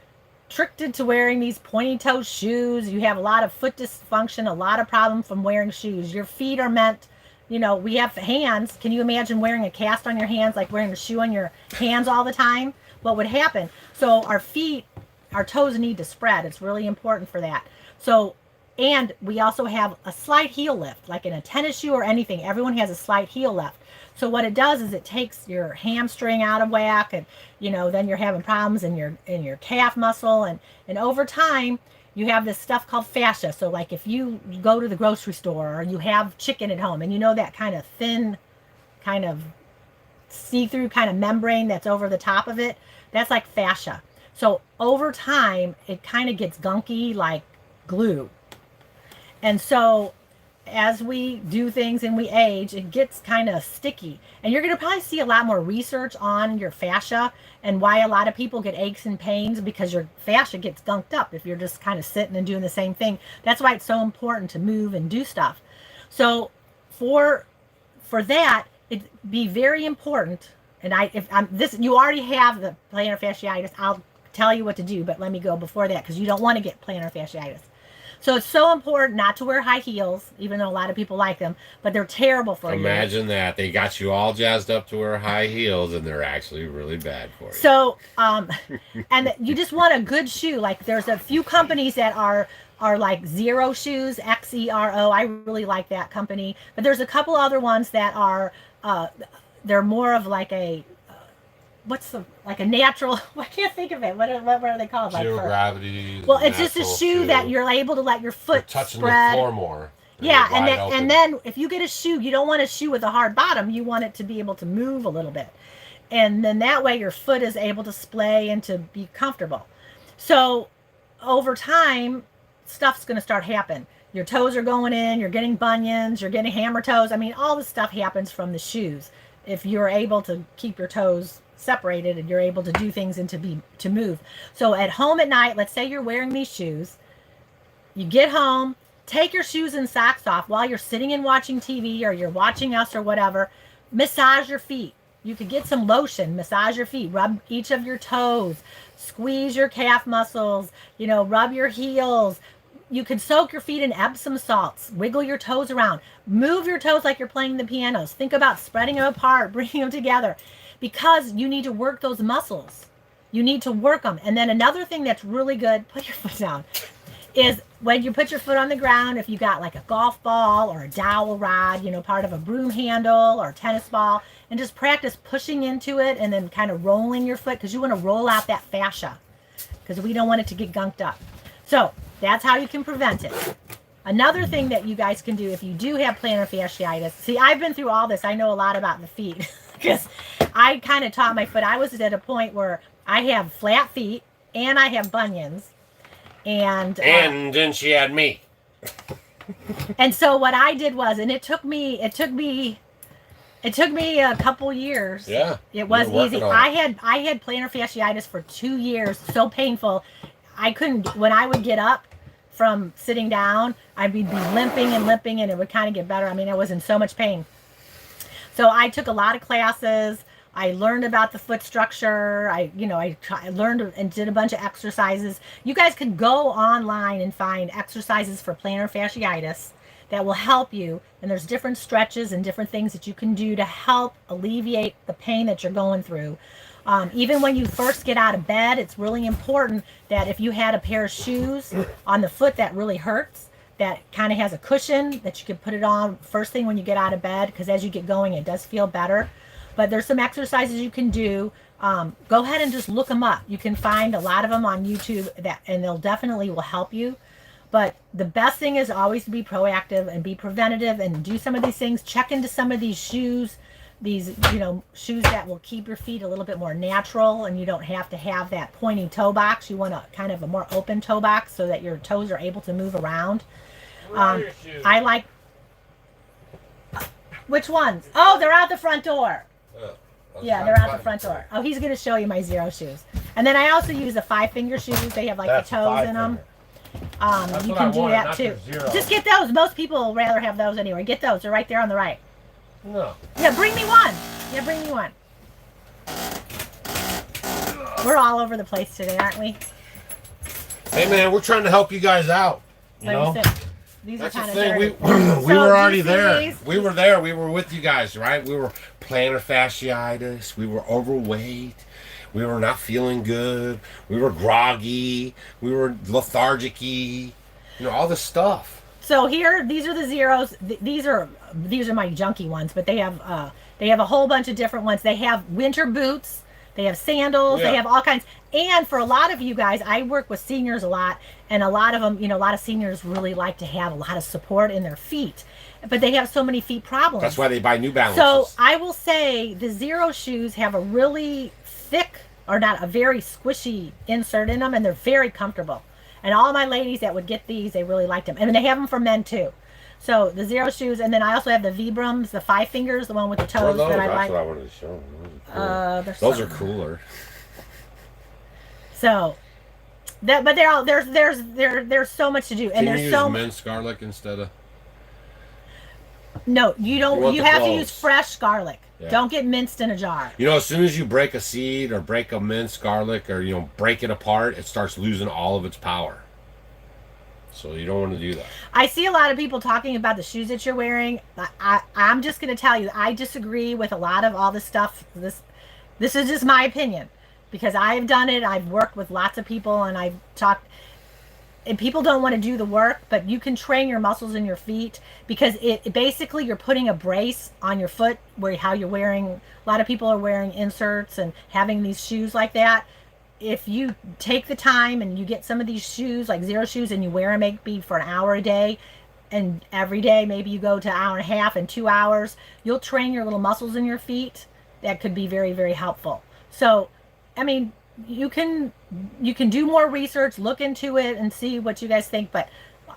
tricked into wearing these pointy-toe shoes. You have a lot of foot dysfunction, a lot of problem from wearing shoes. Your feet are meant, we have hands. Can you imagine wearing a cast on your hands, like wearing a shoe on your hands all the time? What would happen? So our feet, our toes need to spread. It's really important for that. So, and we also have a slight heel lift, like in a tennis shoe or anything. Everyone has a slight heel lift. So what it does is it takes your hamstring out of whack, and then you're having problems in your calf muscle, and over time you have this stuff called fascia. So like if you go to the grocery store or you have chicken at home, and that kind of thin, kind of see-through kind of membrane that's over the top of it, that's like fascia. So over time, it kind of gets gunky like glue. And so as we do things and we age, it gets kind of sticky. And you're going to probably see a lot more research on your fascia and why a lot of people get aches and pains, because your fascia gets gunked up if you're just kind of sitting and doing the same thing. That's why it's so important to move and do stuff. So for that, it'd be very important. And you already have the plantar fasciitis. I'll tell you what to do, but let me go before that, because you don't want to get plantar fasciitis. So it's so important not to wear high heels, even though a lot of people like them, but they're terrible for you. Imagine that. They got you all jazzed up to wear high heels, and they're actually really bad for you. So, and you just want a good shoe. Like there's a few companies that are like Zero Shoes, XERO. I really like that company. But there's a couple other ones that are, they're more of like a what's the, like a natural, I can't think of it. What are they called? Zero like gravity. Well, it's just a shoe that you're able to let your foot you're touching spread. the floor more. Yeah, and then if you get a shoe, you don't want a shoe with a hard bottom. You want it to be able to move a little bit. And then that way your foot is able to splay and to be comfortable. So over time, stuff's going to start happening. Your toes are going in, you're getting bunions, you're getting hammer toes. I mean, all this stuff happens from the shoes. If you're able to keep your toes separated and you're able to do things and to move. So at home at night, let's say you're wearing these shoes. You get home, take your shoes and socks off while you're sitting and watching TV or you're watching us or whatever. Massage your feet. You could get some lotion, massage your feet, rub each of your toes, squeeze your calf muscles, rub your heels. You could soak your feet in Epsom salts, wiggle your toes around, move your toes like you're playing the pianos. Think about spreading them apart, bringing them together, because you need to work those muscles. You need to work them. And then another thing that's really good, put your foot down, is when you put your foot on the ground, if you got like a golf ball or a dowel rod, part of a broom handle or a tennis ball, and just practice pushing into it and then kind of rolling your foot, because you want to roll out that fascia, because we don't want it to get gunked up. So that's how you can prevent it. Another thing that you guys can do if you do have plantar fasciitis, see, I've been through all this. I know a lot about the feet because I kind of taught my foot. I was at a point where I have flat feet and I have bunions. And then she had me. And so what I did was, and it took me a couple years. Yeah. It was easy. I had plantar fasciitis for 2 years, so painful. I couldn't, when I would get up from sitting down, I'd be limping and it would kind of get better. I mean, I was in so much pain. So I took a lot of classes. I learned about the foot structure. I learned and did a bunch of exercises. You guys could go online and find exercises for plantar fasciitis that will help you. And there's different stretches and different things that you can do to help alleviate the pain that you're going through. Even when you first get out of bed, it's really important that if you had a pair of shoes on the foot that really hurts, that kind of has a cushion that you can put it on first thing when you get out of bed, because as you get going, it does feel better. But there's some exercises you can do. Go ahead and just look them up. You can find a lot of them on YouTube, and they'll definitely will help you. But the best thing is always to be proactive and be preventative and do some of these things. Check into some of these shoes. These, shoes that will keep your feet a little bit more natural, and you don't have to have that pointy toe box. You want a kind of a more open toe box so that your toes are able to move around. I like, which ones? Oh, they're out the front door. Yeah, they're out the front door. Oh, he's going to show you my zero shoes. And then I also use the 5-finger shoes. They have like the toes in them. You can do that too. Just get those. Most people rather have those anyway. Get those. They're right there on the right. No. Yeah, bring me one. We're all over the place today, aren't we? Hey, man, we're trying to help you guys out. You know? These That's are the kind of thing. dirty. We were already there. These? We were there. We were with you guys, right? We were plantar fasciitis. We were overweight. We were not feeling good. We were groggy. We were lethargic-y. All this stuff. So here, these are the zeros. These are my junky ones, but they have a whole bunch of different ones. They have winter boots. They have sandals. Yeah. They have all kinds. And for a lot of you guys, I work with seniors a lot, and a lot of them, a lot of seniors really like to have a lot of support in their feet, but they have so many feet problems. That's why they buy New Balances. So I will say the zero shoes have a really thick, or not, a very squishy insert in them, and they're very comfortable. And all my ladies that would get these, they really liked them. And they have them for men too. So the zero shoes, and then I also have the Vibrams, the 5 fingers, the one with the toes that I like. That's what I wanted to show. Those are cooler. So, but they're all there's so much to do, and there's so much. Minced garlic instead of. No, you don't. You have to use fresh garlic. Yeah. Don't get minced in a jar. As soon as you break a seed or break a minced garlic or break it apart, it starts losing all of its power. So you don't want to do that. I see a lot of people talking about the shoes that you're wearing. I'm just going to tell you, I disagree with a lot of all this stuff. This is just my opinion, because I've done it. I've worked with lots of people, and I've talked. and people don't want to do the work, but you can train your muscles in your feet, because it basically, you're putting a brace on your foot, where how you're wearing, a lot of people are wearing inserts and having these shoes like that. If you take the time and you get some of these shoes, like Zero shoes, and you wear them maybe for an hour a day, and every day maybe you go to an hour and a half and 2 hours, you'll train your little muscles in your feet. That could be very, very helpful. So, I mean, you can do more research, look into it, and see what you guys think. But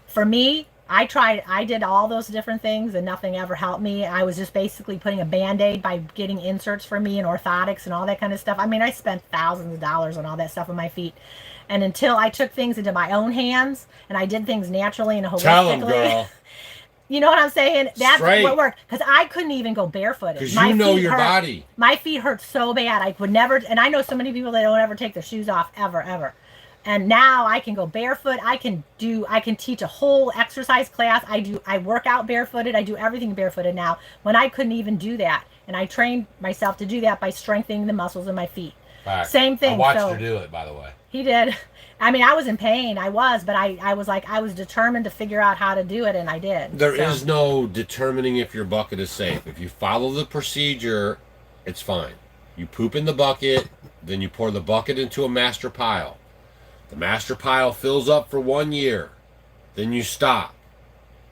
for me, I did all those different things, and nothing ever helped me. I was just basically putting a band-aid by getting inserts for me and orthotics and all that kind of stuff. I mean, I spent thousands of dollars on all that stuff on my feet. And until I took things into my own hands and I did things naturally and holistically. Tell them, girl. You know what I'm saying? That's Straight. what worked. Because I couldn't even go barefooted. Because you know your body. My feet hurt so bad. I would never, and I know so many people that don't ever take their shoes off, ever. And now I can go barefoot. I can teach a whole exercise class. I work out barefooted. I do everything barefooted now, when I couldn't even do that. And I trained myself to do that by strengthening the muscles in my feet. Fact. Same thing. I watched her do it, by the way. He did. I mean, I was in pain. I was, but I was determined to figure out how to do it, and I did. There is no determining if your bucket is safe. If you follow the procedure, it's fine. You poop in the bucket, then you pour the bucket into a master pile. The master pile fills up for 1 year. Then you stop.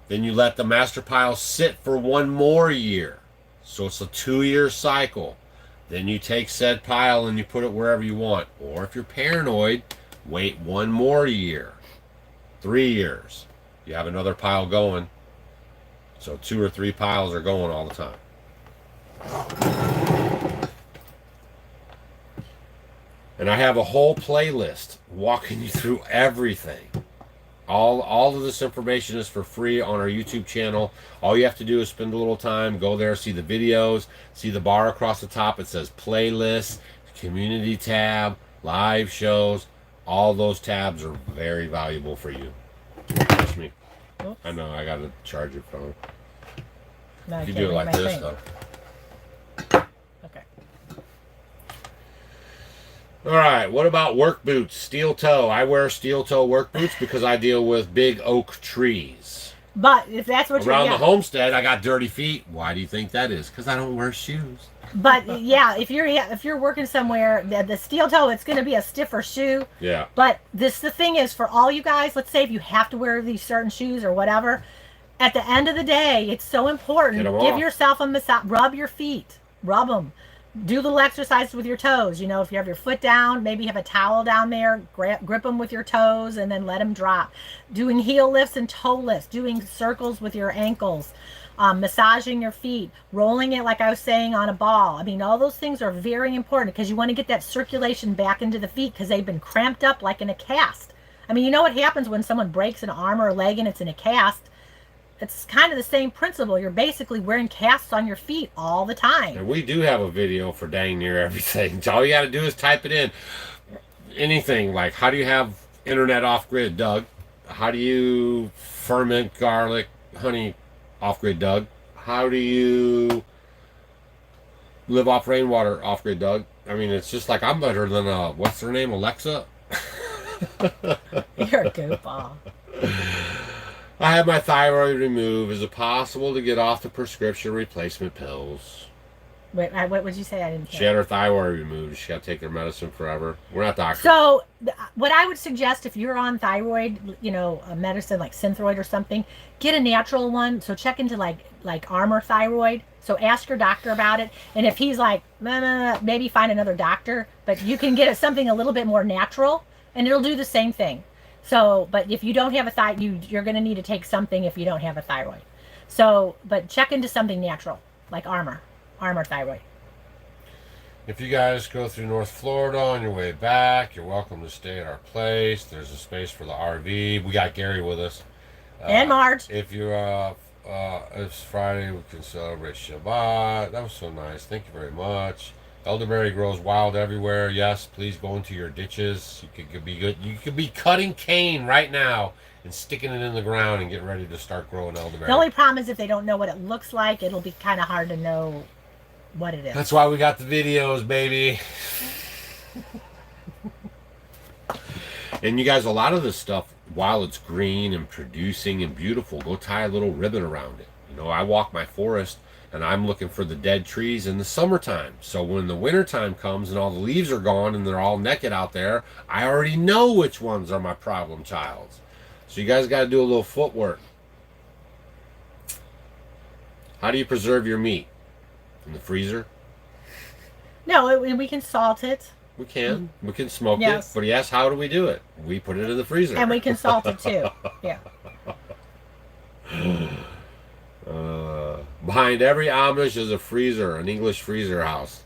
Then you let the master pile sit for 1 more year. So it's a 2-year cycle. Then you take said pile and you put it wherever you want. Or if you're paranoid, wait 1 more year. 3 years. You have another pile going. So 2 or 3 piles are going all the time. And I have a whole playlist walking you through everything. All of this information is for free on our YouTube channel. All you have to do is spend a little time, go there, see the videos, see the bar across the top. It says playlist, community tab, live shows. All those tabs are very valuable for you. Trust me. Oops. I know, I got to charge your phone. No, if you do it like this, though. Okay. All right, what about work boots? Steel toe. I wear steel toe work boots because I deal with big oak trees. But if that's what around the homestead, I got dirty feet. Why do you think that is? Because I don't wear shoes. But yeah, if you're working somewhere, the steel toe, it's going to be a stiffer shoe. Yeah. But the thing is, for all you guys, let's say if you have to wear these certain shoes or whatever, at the end of the day, it's so important. Give yourself a massage. Rub your feet. Rub them. Do little exercises with your toes. You know, if you have your foot down, maybe have a towel down there, grip them with your toes and then let them drop. Doing heel lifts and toe lifts, doing circles with your ankles, massaging your feet, rolling it like I was saying on a ball. I mean, all those things are very important because you want to get that circulation back into the feet because they've been cramped up like in a cast. I mean, you know what happens when someone breaks an arm or a leg and it's in a cast? It's kind of the same principle. You're basically wearing casts on your feet all the time. And we do have a video for dang near everything. All you got to do is type it in. Anything like, how do you have internet off-grid, Doug? How do you ferment garlic, honey, off-grid, Doug? How do you live off rainwater, off-grid, Doug? I mean, it's just like I'm better than, what's her name, Alexa? You're a goofball. I had my thyroid removed. Is it possible to get off the prescription replacement pills? Wait, what would you say? I didn't hear. She had her thyroid removed. She got to take her medicine forever. We're not doctors. So, what I would suggest if you're on thyroid, you know, a medicine like Synthroid or something, get a natural one. So check into like Armor Thyroid. So ask your doctor about it. And if he's like, nah, maybe find another doctor. But you can get something a little bit more natural, and it'll do the same thing. So, but if you don't have a thyroid, you're going to need to take something if you don't have a thyroid. So, but check into something natural, like Armor Thyroid. If you guys go through North Florida on your way back, you're welcome to stay at our place. There's a space for the RV. We got Gary with us. And Marge. If you're, it's Friday, we can celebrate Shabbat. That was so nice. Thank you very much. Elderberry grows wild everywhere. Yes, please go into your ditches. You could be good. You could be cutting cane right now and sticking it in the ground and getting ready to start growing elderberry. The only problem is if they don't know what it looks like, it'll be kind of hard to know what it is. That's why we got the videos, baby. And you guys, a lot of this stuff, while it's green and producing and beautiful, go tie a little ribbon around it. You know, I walk my forest and I'm looking for the dead trees in the summertime. So when the wintertime comes and all the leaves are gone and they're all naked out there, I already know which ones are my problem childs. So you guys got to do a little footwork. How do you preserve your meat? In the freezer? No, we can salt it. We can. We can smoke Yes. it. But yes, how do we do it? We put it in the freezer. And we can salt it too. Yeah. Behind every Amish is a freezer, an English freezer house.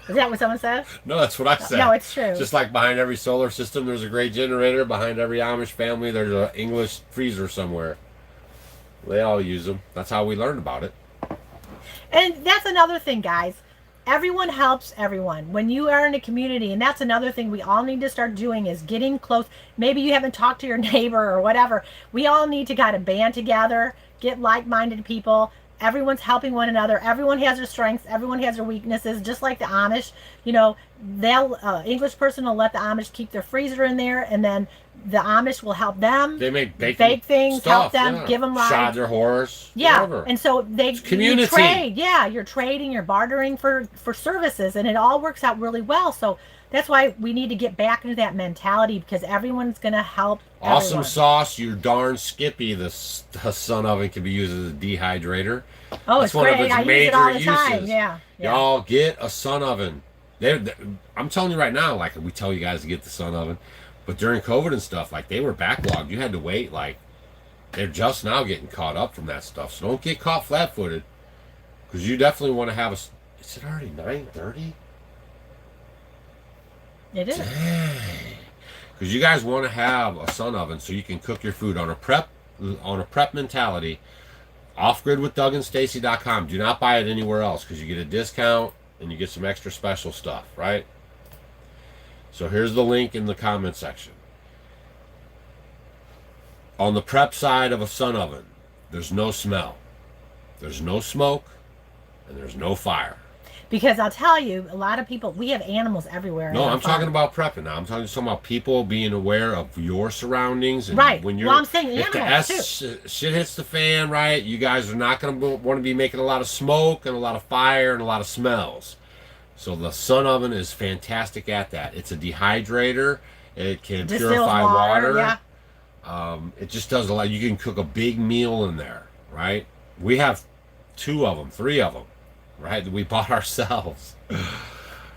Is that what someone says? No, that's what I said. No, it's true. Just like behind every solar system, there's a great generator. Behind every Amish family, there's an English freezer somewhere. They all use them. That's how we learned about it. And that's another thing, guys. Everyone helps everyone. When you are in a community, and that's another thing we all need to start doing, is getting close. Maybe you haven't talked to your neighbor or whatever. We all need to kind of band together, get like-minded people. Everyone's helping one another. Everyone has their strengths. Everyone has their weaknesses. Just like the Amish, you know, they'll English person will let the Amish keep their freezer in there, and then the Amish will help them. They make bake things, stuff, help them, give them rides. Shod their horse. Yeah, Whatever. and so you trade. Yeah, you're trading, you're bartering for services, and it all works out really well. So that's why we need to get back into that mentality, because everyone's going to help. Awesome everyone. sauce, you darn Skippy. The sun oven can be used as a dehydrator. Oh, That's it's one great. of its I use major it all the uses. time. Yeah. Y'all get a sun oven. I'm telling you right now, like we tell you guys to get the sun oven, but during COVID and stuff, like they were backlogged. You had to wait. Like they're just now getting caught up from that stuff. So don't get caught flat-footed, because you definitely want to have a. Is it already 9:30? It is. Because you guys want to have a sun oven so you can cook your food on a prep mentality. Offgridwithdougandstacy.com. Do not buy it anywhere else, because you get a discount and you get some extra special stuff, right? So here's the link in the comment section. On the prep side of a sun oven, there's no smell, there's no smoke, and there's no fire. Because I'll tell you, a lot of people, we have animals everywhere. No, I'm talking about prepping now. I'm talking about people being aware of your surroundings. And right. When you're, well, I'm saying if the animals too. Shit hits the fan, right? You guys are not going to want to be making a lot of smoke and a lot of fire and a lot of smells. So the sun oven is fantastic at that. It's a dehydrator. It can purify water. Yeah. It just does a lot. You can cook a big meal in there, right? We have 2 of them, 3 of them, right, that we bought ourselves.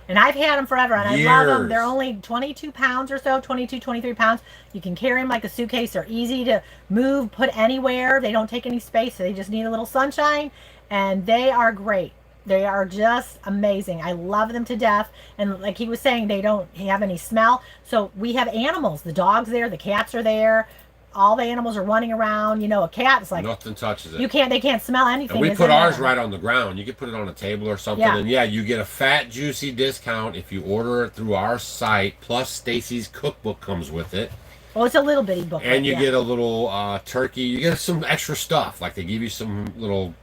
And I've had them forever, and Years. I love them. They're only 22 pounds or so, 22, 23 pounds. You can carry them like a suitcase. They're easy to move, put anywhere. They don't take any space. So they just need a little sunshine, and they are great. They are just amazing. I love them to death. And like he was saying, they don't have any smell. So we have animals. The dog's there. The cats are there. All the animals are running around. You know, a cat is like... Nothing touches it. They can't smell anything. And we put ours right on the ground. You can put it on a table or something. Yeah. And yeah, you get a fat, juicy discount if you order it through our site. Plus, Stacy's cookbook comes with it. Well, it's a little bitty book. And you get a little turkey. You get some extra stuff. Like they give you some little,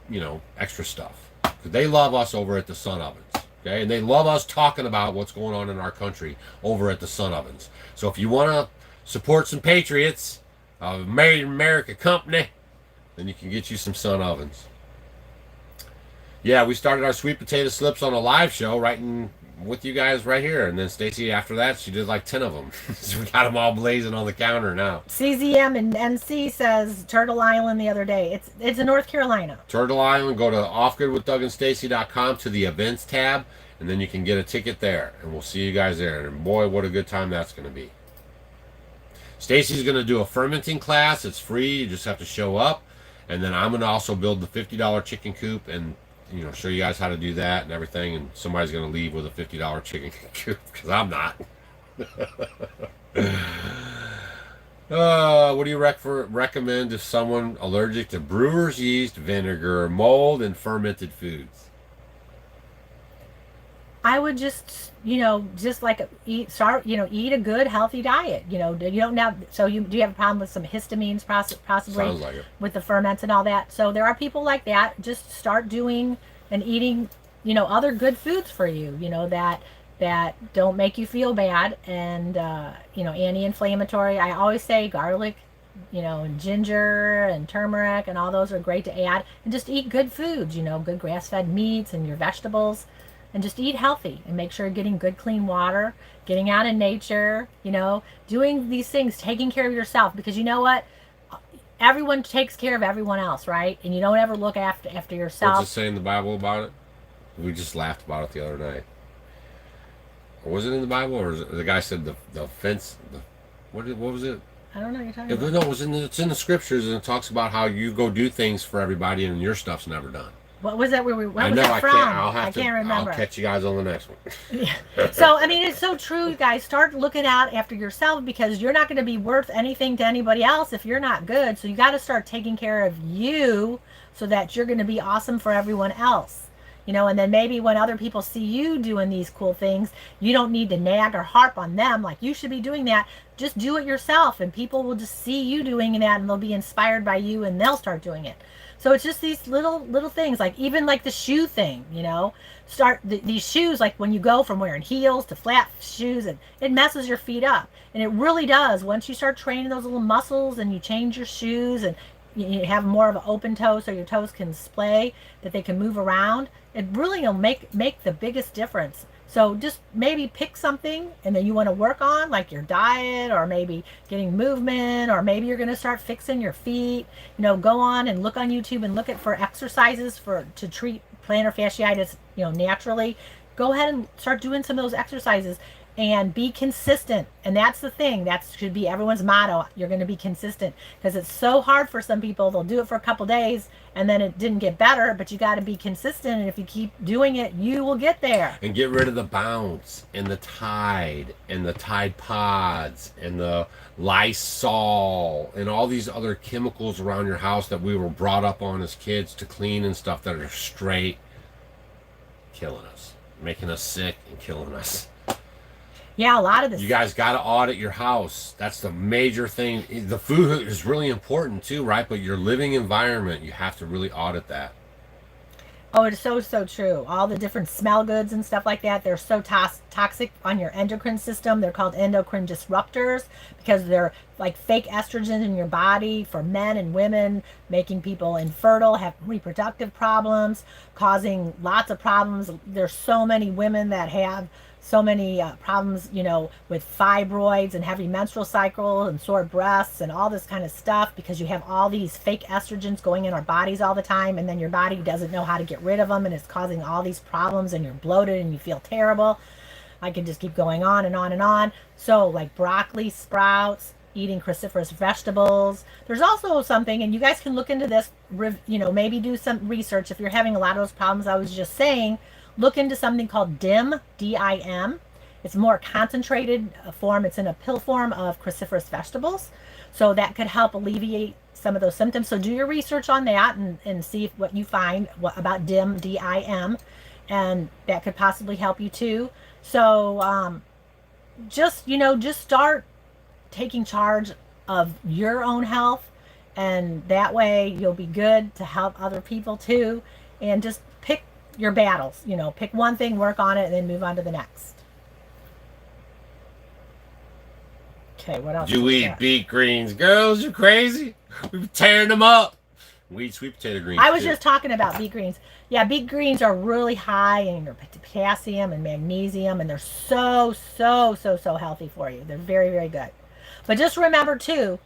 extra stuff. Because they love us over at the Sun Ovens. Okay? And they love us talking about what's going on in our country over at the Sun Ovens. So if you want to support some patriots, a Made in America company, then you can get you some Sun Ovens. Yeah, we started our sweet potato slips on a live show right with you guys right here. And then Stacy, after that, she did like 10 of them. So we got them all blazing on the counter now. CZM and NC says Turtle Island the other day. It's in North Carolina. Turtle Island, go to offgridwithdougandstacy.com to the events tab, and then you can get a ticket there. And we'll see you guys there. And boy, what a good time that's going to be. Stacy's going to do a fermenting class. It's free. You just have to show up. And then I'm going to also build the $50 chicken coop and show you guys how to do that and everything. And somebody's going to leave with a $50 chicken coop, because I'm not. What do you recommend if someone allergic to brewer's yeast, vinegar, mold, and fermented foods? I would just, eat a good, healthy diet. You don't have, do you have a problem with some histamines possibly? Sounds like it. With the ferments and all that? So there are people like that. Just start doing and eating, other good foods for you, that that don't make you feel bad, and anti-inflammatory. I always say garlic, and ginger and turmeric and all those are great to add. And just eat good foods, good grass-fed meats and your vegetables, and just eat healthy and make sure you're getting good clean water, getting out in nature, doing these things, taking care of yourself, because you know what? Everyone takes care of everyone else, right? And you don't ever look after yourself. What's it say in the Bible about it? We just laughed about it the other night. Or was it in the Bible, or the guy said the fence? What was it? I don't know what you're talking about. No, it's in the scriptures, and it talks about how you go do things for everybody, and your stuff's never done. What was that? Where we? What I was know. that from? I can't remember. I'll catch you guys on the next one. Yeah. So I mean, it's so true, you guys. Start looking out after yourself, because you're not going to be worth anything to anybody else if you're not good. So you got to start taking care of you, so that you're going to be awesome for everyone else. And then maybe when other people see you doing these cool things, you don't need to nag or harp on them like you should be doing that. Just do it yourself, and people will just see you doing that, and they'll be inspired by you, and they'll start doing it. So it's just these little things, like even like the shoe thing, start these shoes, like when you go from wearing heels to flat shoes, and it messes your feet up. And it really does. Once you start training those little muscles and you change your shoes, and you have more of an open toe so your toes can splay, that they can move around, it really will make the biggest difference. So just maybe pick something and then you want to work on, like your diet, or maybe getting movement, or maybe you're going to start fixing your feet. Go on and look on YouTube and look for exercises to treat plantar fasciitis, naturally. Go ahead and start doing some of those exercises and be consistent. And that's the thing. That should be everyone's motto. You're going to be consistent, because it's so hard for some people. They'll do it for a couple days and then it didn't get better, but you got to be consistent. And if you keep doing it, you will get there. And get rid of the Bounce and the Tide and the Tide Pods and the Lysol and all these other chemicals around your house that we were brought up on as kids to clean and stuff, that are straight killing us, making us sick and killing us. Yeah, a lot of this. You guys got to audit your house. That's the major thing. The food is really important too, right? But your living environment, you have to really audit that. Oh, it's so true. All the different smell goods and stuff like that, they're so toxic on your endocrine system. They're called endocrine disruptors, because they're like fake estrogen in your body for men and women, making people infertile, have reproductive problems, causing lots of problems. There's so many women that have so many problems, with fibroids and heavy menstrual cycle and sore breasts and all this kind of stuff, because you have all these fake estrogens going in our bodies all the time, and then your body doesn't know how to get rid of them, and it's causing all these problems, and you're bloated and you feel terrible. I can just keep going on and on and on. So like broccoli sprouts, eating cruciferous vegetables. There's also something, and you guys can look into this, maybe do some research if you're having a lot of those problems I was just saying. Look into something called DIM, D-I-M. It's a more concentrated form. It's in a pill form of cruciferous vegetables. So that could help alleviate some of those symptoms. So do your research on that and see what you find about DIM, D-I-M. And that could possibly help you too. So just start taking charge of your own health. And that way you'll be good to help other people too. And just pick your battles, pick one thing, work on it, and then move on to the next. Okay, what else? You eat beet greens, girls? You're crazy. We're tearing them up. We eat sweet potato greens. I was just talking about beet greens. Yeah, beet greens are really high in your potassium and magnesium, and they're so healthy for you. They're very, very good. But just remember too,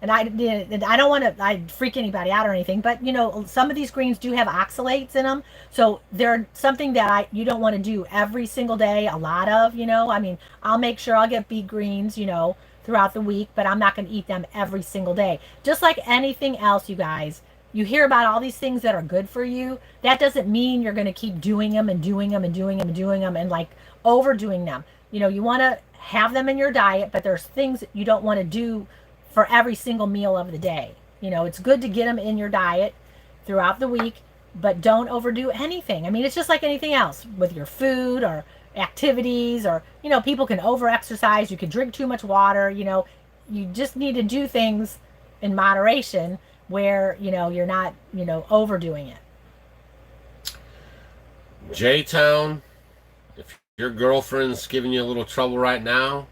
and I don't want to freak anybody out or anything, but some of these greens do have oxalates in them, so they're something that you don't want to do every single day. A lot of, I mean, I'll make sure I'll get beet greens, throughout the week, but I'm not going to eat them every single day. Just like anything else, you guys, you hear about all these things that are good for you. That doesn't mean you're going to keep doing them and doing them and doing them and doing them and like overdoing them. You want to have them in your diet, but there's things that you don't want to do for every single meal of the day. It's good to get them in your diet throughout the week, but don't overdo anything. I mean, it's just like anything else with your food or activities, or people can over exercise, you can drink too much water. You just need to do things in moderation where you're not overdoing it. J-Town, if Your girlfriend's giving you a little trouble right now,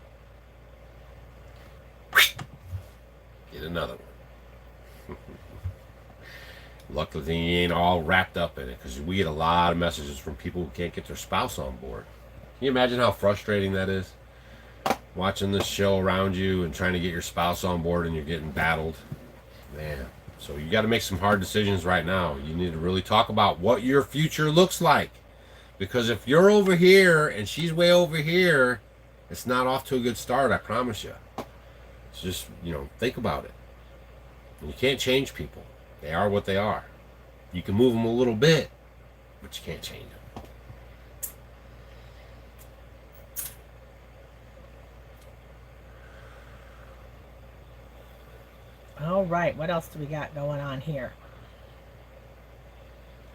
get another one. Luckily, you ain't all wrapped up in it, because we get a lot of messages from people who can't get their spouse on board. Can you imagine how frustrating that is? Watching this show around you and trying to get your spouse on board and you're getting battled. Man. So you got to make some hard decisions right now. You need to really talk about what your future looks like. Because if you're over here and she's way over here, it's not off to a good start, I promise you. It's just, think about it. You can't change people. They are what they are. You can move them a little bit, but you can't change them. All right, what else do we got going on here?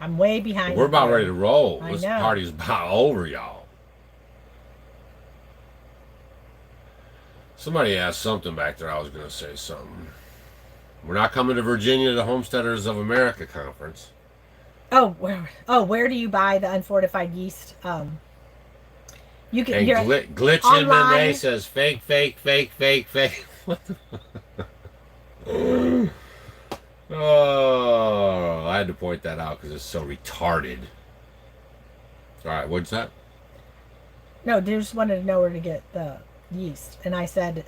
I'm way behind. We're about ready to roll. I This know. party's about over, y'all. Somebody asked something back there. I was going to say something. We're not coming to Virginia to the Homesteaders of America conference. Where do you buy the unfortified yeast? You can. And Glitch in Monday says fake. What the? Oh, I had to point that out because it's so retarded. All right, what's that? No, they just wanted to know where to get the yeast, and I said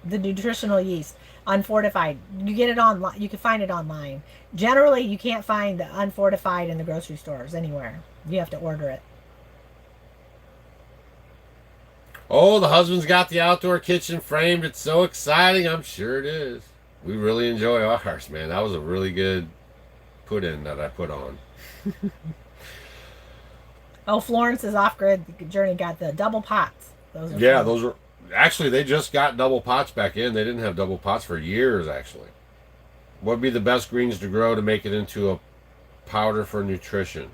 the nutritional yeast, unfortified. You get it online. You can find it online. Generally, you can't find the unfortified in the grocery stores anywhere. You have to order it. Oh, the husband's got the outdoor kitchen framed. It's so exciting. I'm sure it is. We really enjoy ours, man. That was a really good put-in that I put on. Oh, Florence's off-grid journey got the double pots. Those are fun. Those are... Actually, they just got double pots back in. They didn't have double pots for years, actually. What would be the best greens to grow to make it into a powder for nutrition?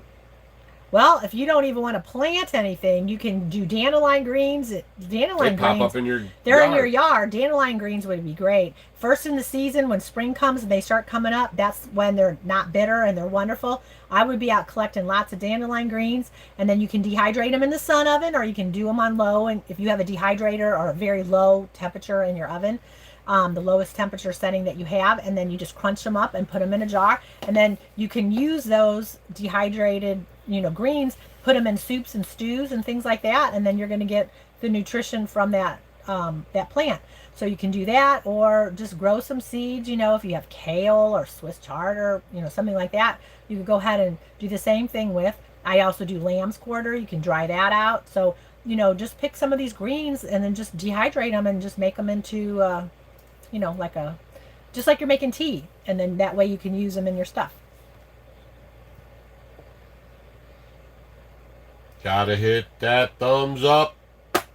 Well, if you don't even want to plant anything, you can do dandelion greens. Dandelion They pop greens, up in your they're yard. in your yard. Dandelion greens would be great. First in the season, when spring comes and they start coming up, that's when they're not bitter and they're wonderful. I would be out collecting lots of dandelion greens, and then you can dehydrate them in the sun oven, or you can do them on low. And if you have a dehydrator or a very low temperature in your oven, the lowest temperature setting that you have, and then you just crunch them up and put them in a jar, and then you can use those dehydrated greens, put them in soups and stews and things like that, and then you're going to get the nutrition from that plant. So you can do that, or just grow some seeds. If you have kale or Swiss chard or something like that, you can go ahead and do the same thing with. I also do lamb's quarter. You can dry that out. So just pick some of these greens and then just dehydrate them and just make them into just like you're making tea, and then that way you can use them in your stuff. Gotta hit that thumbs up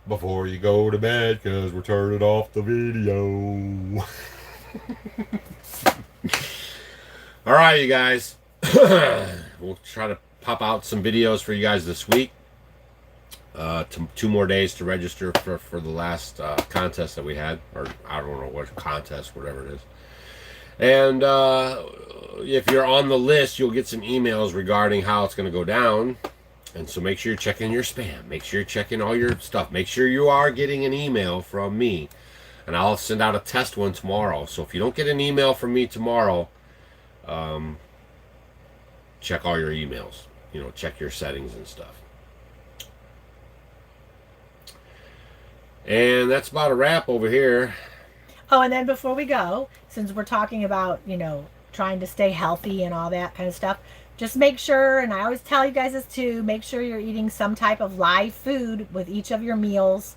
before you go to bed, because we're turning off the video. All right, you guys. We'll try to pop out some videos for you guys this week. 2 more days to register for the last contest that we had, or I don't know what contest, whatever it is. And if you're on the list, you'll get some emails regarding how it's going to go down. And so make sure you're checking your spam. Make sure you're checking all your stuff. Make sure you are getting an email from me. And I'll send out a test one tomorrow. So if you don't get an email from me tomorrow, check all your emails. Check your settings and stuff. And that's about a wrap over here. Oh, and then before we go, since we're talking about, trying to stay healthy and all that kind of stuff, just make sure, and I always tell you guys this too, make sure you're eating some type of live food with each of your meals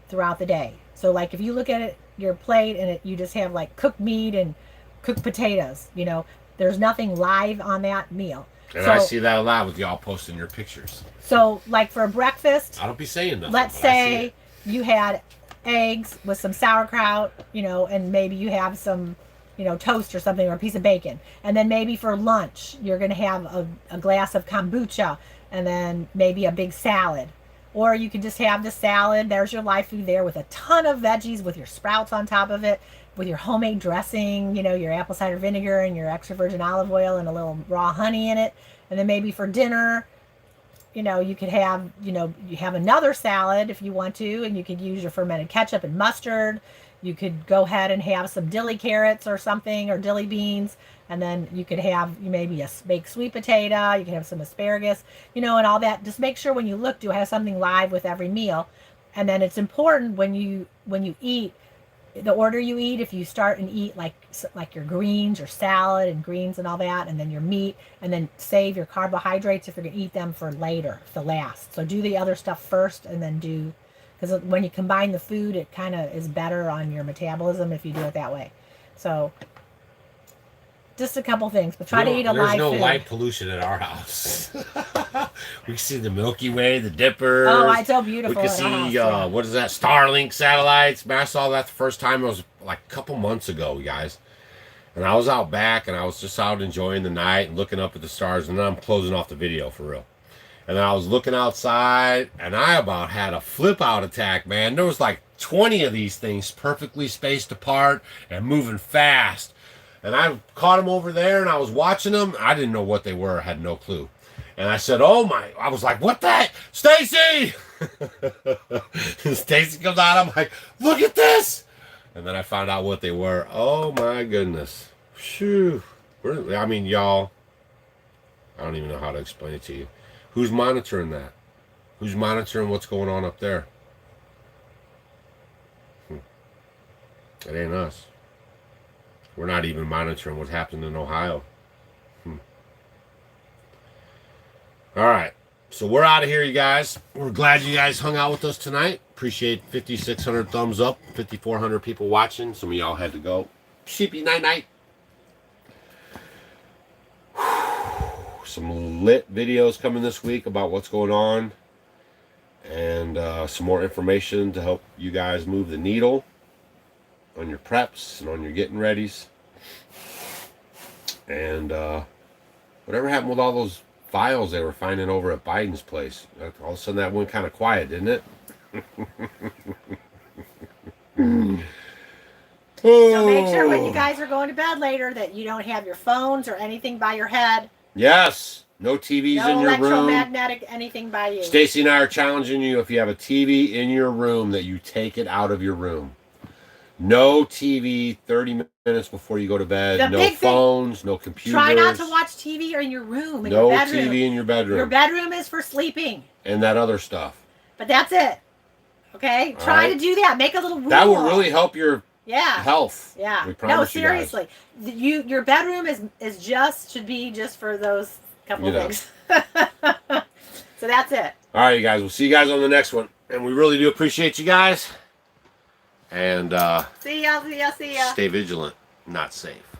throughout the day. So like if you look at your plate and you just have like cooked meat and cooked potatoes, there's nothing live on that meal. And I see that a lot with y'all posting your pictures. So like for breakfast, I don't be saying nothing. let's say you had eggs with some sauerkraut, and maybe you have some, toast or something, or a piece of bacon. And then maybe for lunch, you're going to have a glass of kombucha, and then maybe a big salad. Or you can just have the salad. There's your live food there with a ton of veggies, with your sprouts on top of it, with your homemade dressing, your apple cider vinegar and your extra virgin olive oil and a little raw honey in it. And then maybe for dinner, you know, you could have, you know, you have another salad if you want to, and you could use your fermented ketchup and mustard. You could go ahead and have some dilly carrots or something, or dilly beans, and then you could have maybe a baked sweet potato. You can have some asparagus, you know, and all that. Just make sure when you look, do have something live with every meal. And then it's important when you eat, the order you eat, if you start and eat like your greens, your salad and greens and all that, and then your meat, and then save your carbohydrates if you're going to eat them for later, for last. So do the other stuff first, and then do, because when you combine the food, it kind of is better on your metabolism if you do it that way. So just a couple things, but try to eat a live food. There's no light pollution at our house. We see the Milky Way, the Dipper. Oh, it's so beautiful. We can see, what is that, Starlink satellites. Man, I saw that the first time. It was like a couple months ago, guys. And I was out back, and I was just out enjoying the night and looking up at the stars, and then I'm closing off the video for real. And then I was looking outside, and I about had a flip-out attack, man. There was like 20 of these things perfectly spaced apart and moving fast. And I caught them over there, and I was watching them. I didn't know what they were. I had no clue. And I said, oh my, I was like, what the, Stacy? Stacy comes out, I'm like, look at this. And then I found out what they were. Oh my goodness. Phew. I mean, y'all, I don't even know how to explain it to you. Who's monitoring that? Who's monitoring what's going on up there? It ain't us. We're not even monitoring what's happening in Ohio. All right. So we're out of here, you guys. We're glad you guys hung out with us tonight. Appreciate 5,600 thumbs up, 5,400 people watching. Some of y'all had to go. Sheepy night-night. Some lit videos coming this week about what's going on. And some more information to help you guys move the needle on your preps and on your getting readies. And whatever happened with all those files they were finding over at Biden's place? All of a sudden that went kind of quiet, didn't it? So make sure when you guys are going to bed later that you don't have your phones or anything by your head. Yes. No TVs in your room. No electromagnetic anything by you. Stacy and I are challenging you, if you have a TV in your room, that you take it out of your room. No TV 30 minutes before you go to bed. No phones, no computers. Try not to watch TV in your room, in your bedroom. No TV in your bedroom. Your bedroom is for sleeping. And that other stuff. But that's it. Okay? Try to do that. Make a little rule. That will really help your health. Yeah. We promise seriously. Your bedroom should be just for those couple of things. So that's it. All right, you guys. We'll see you guys on the next one. And we really do appreciate you guys. And see ya. Stay vigilant, not safe.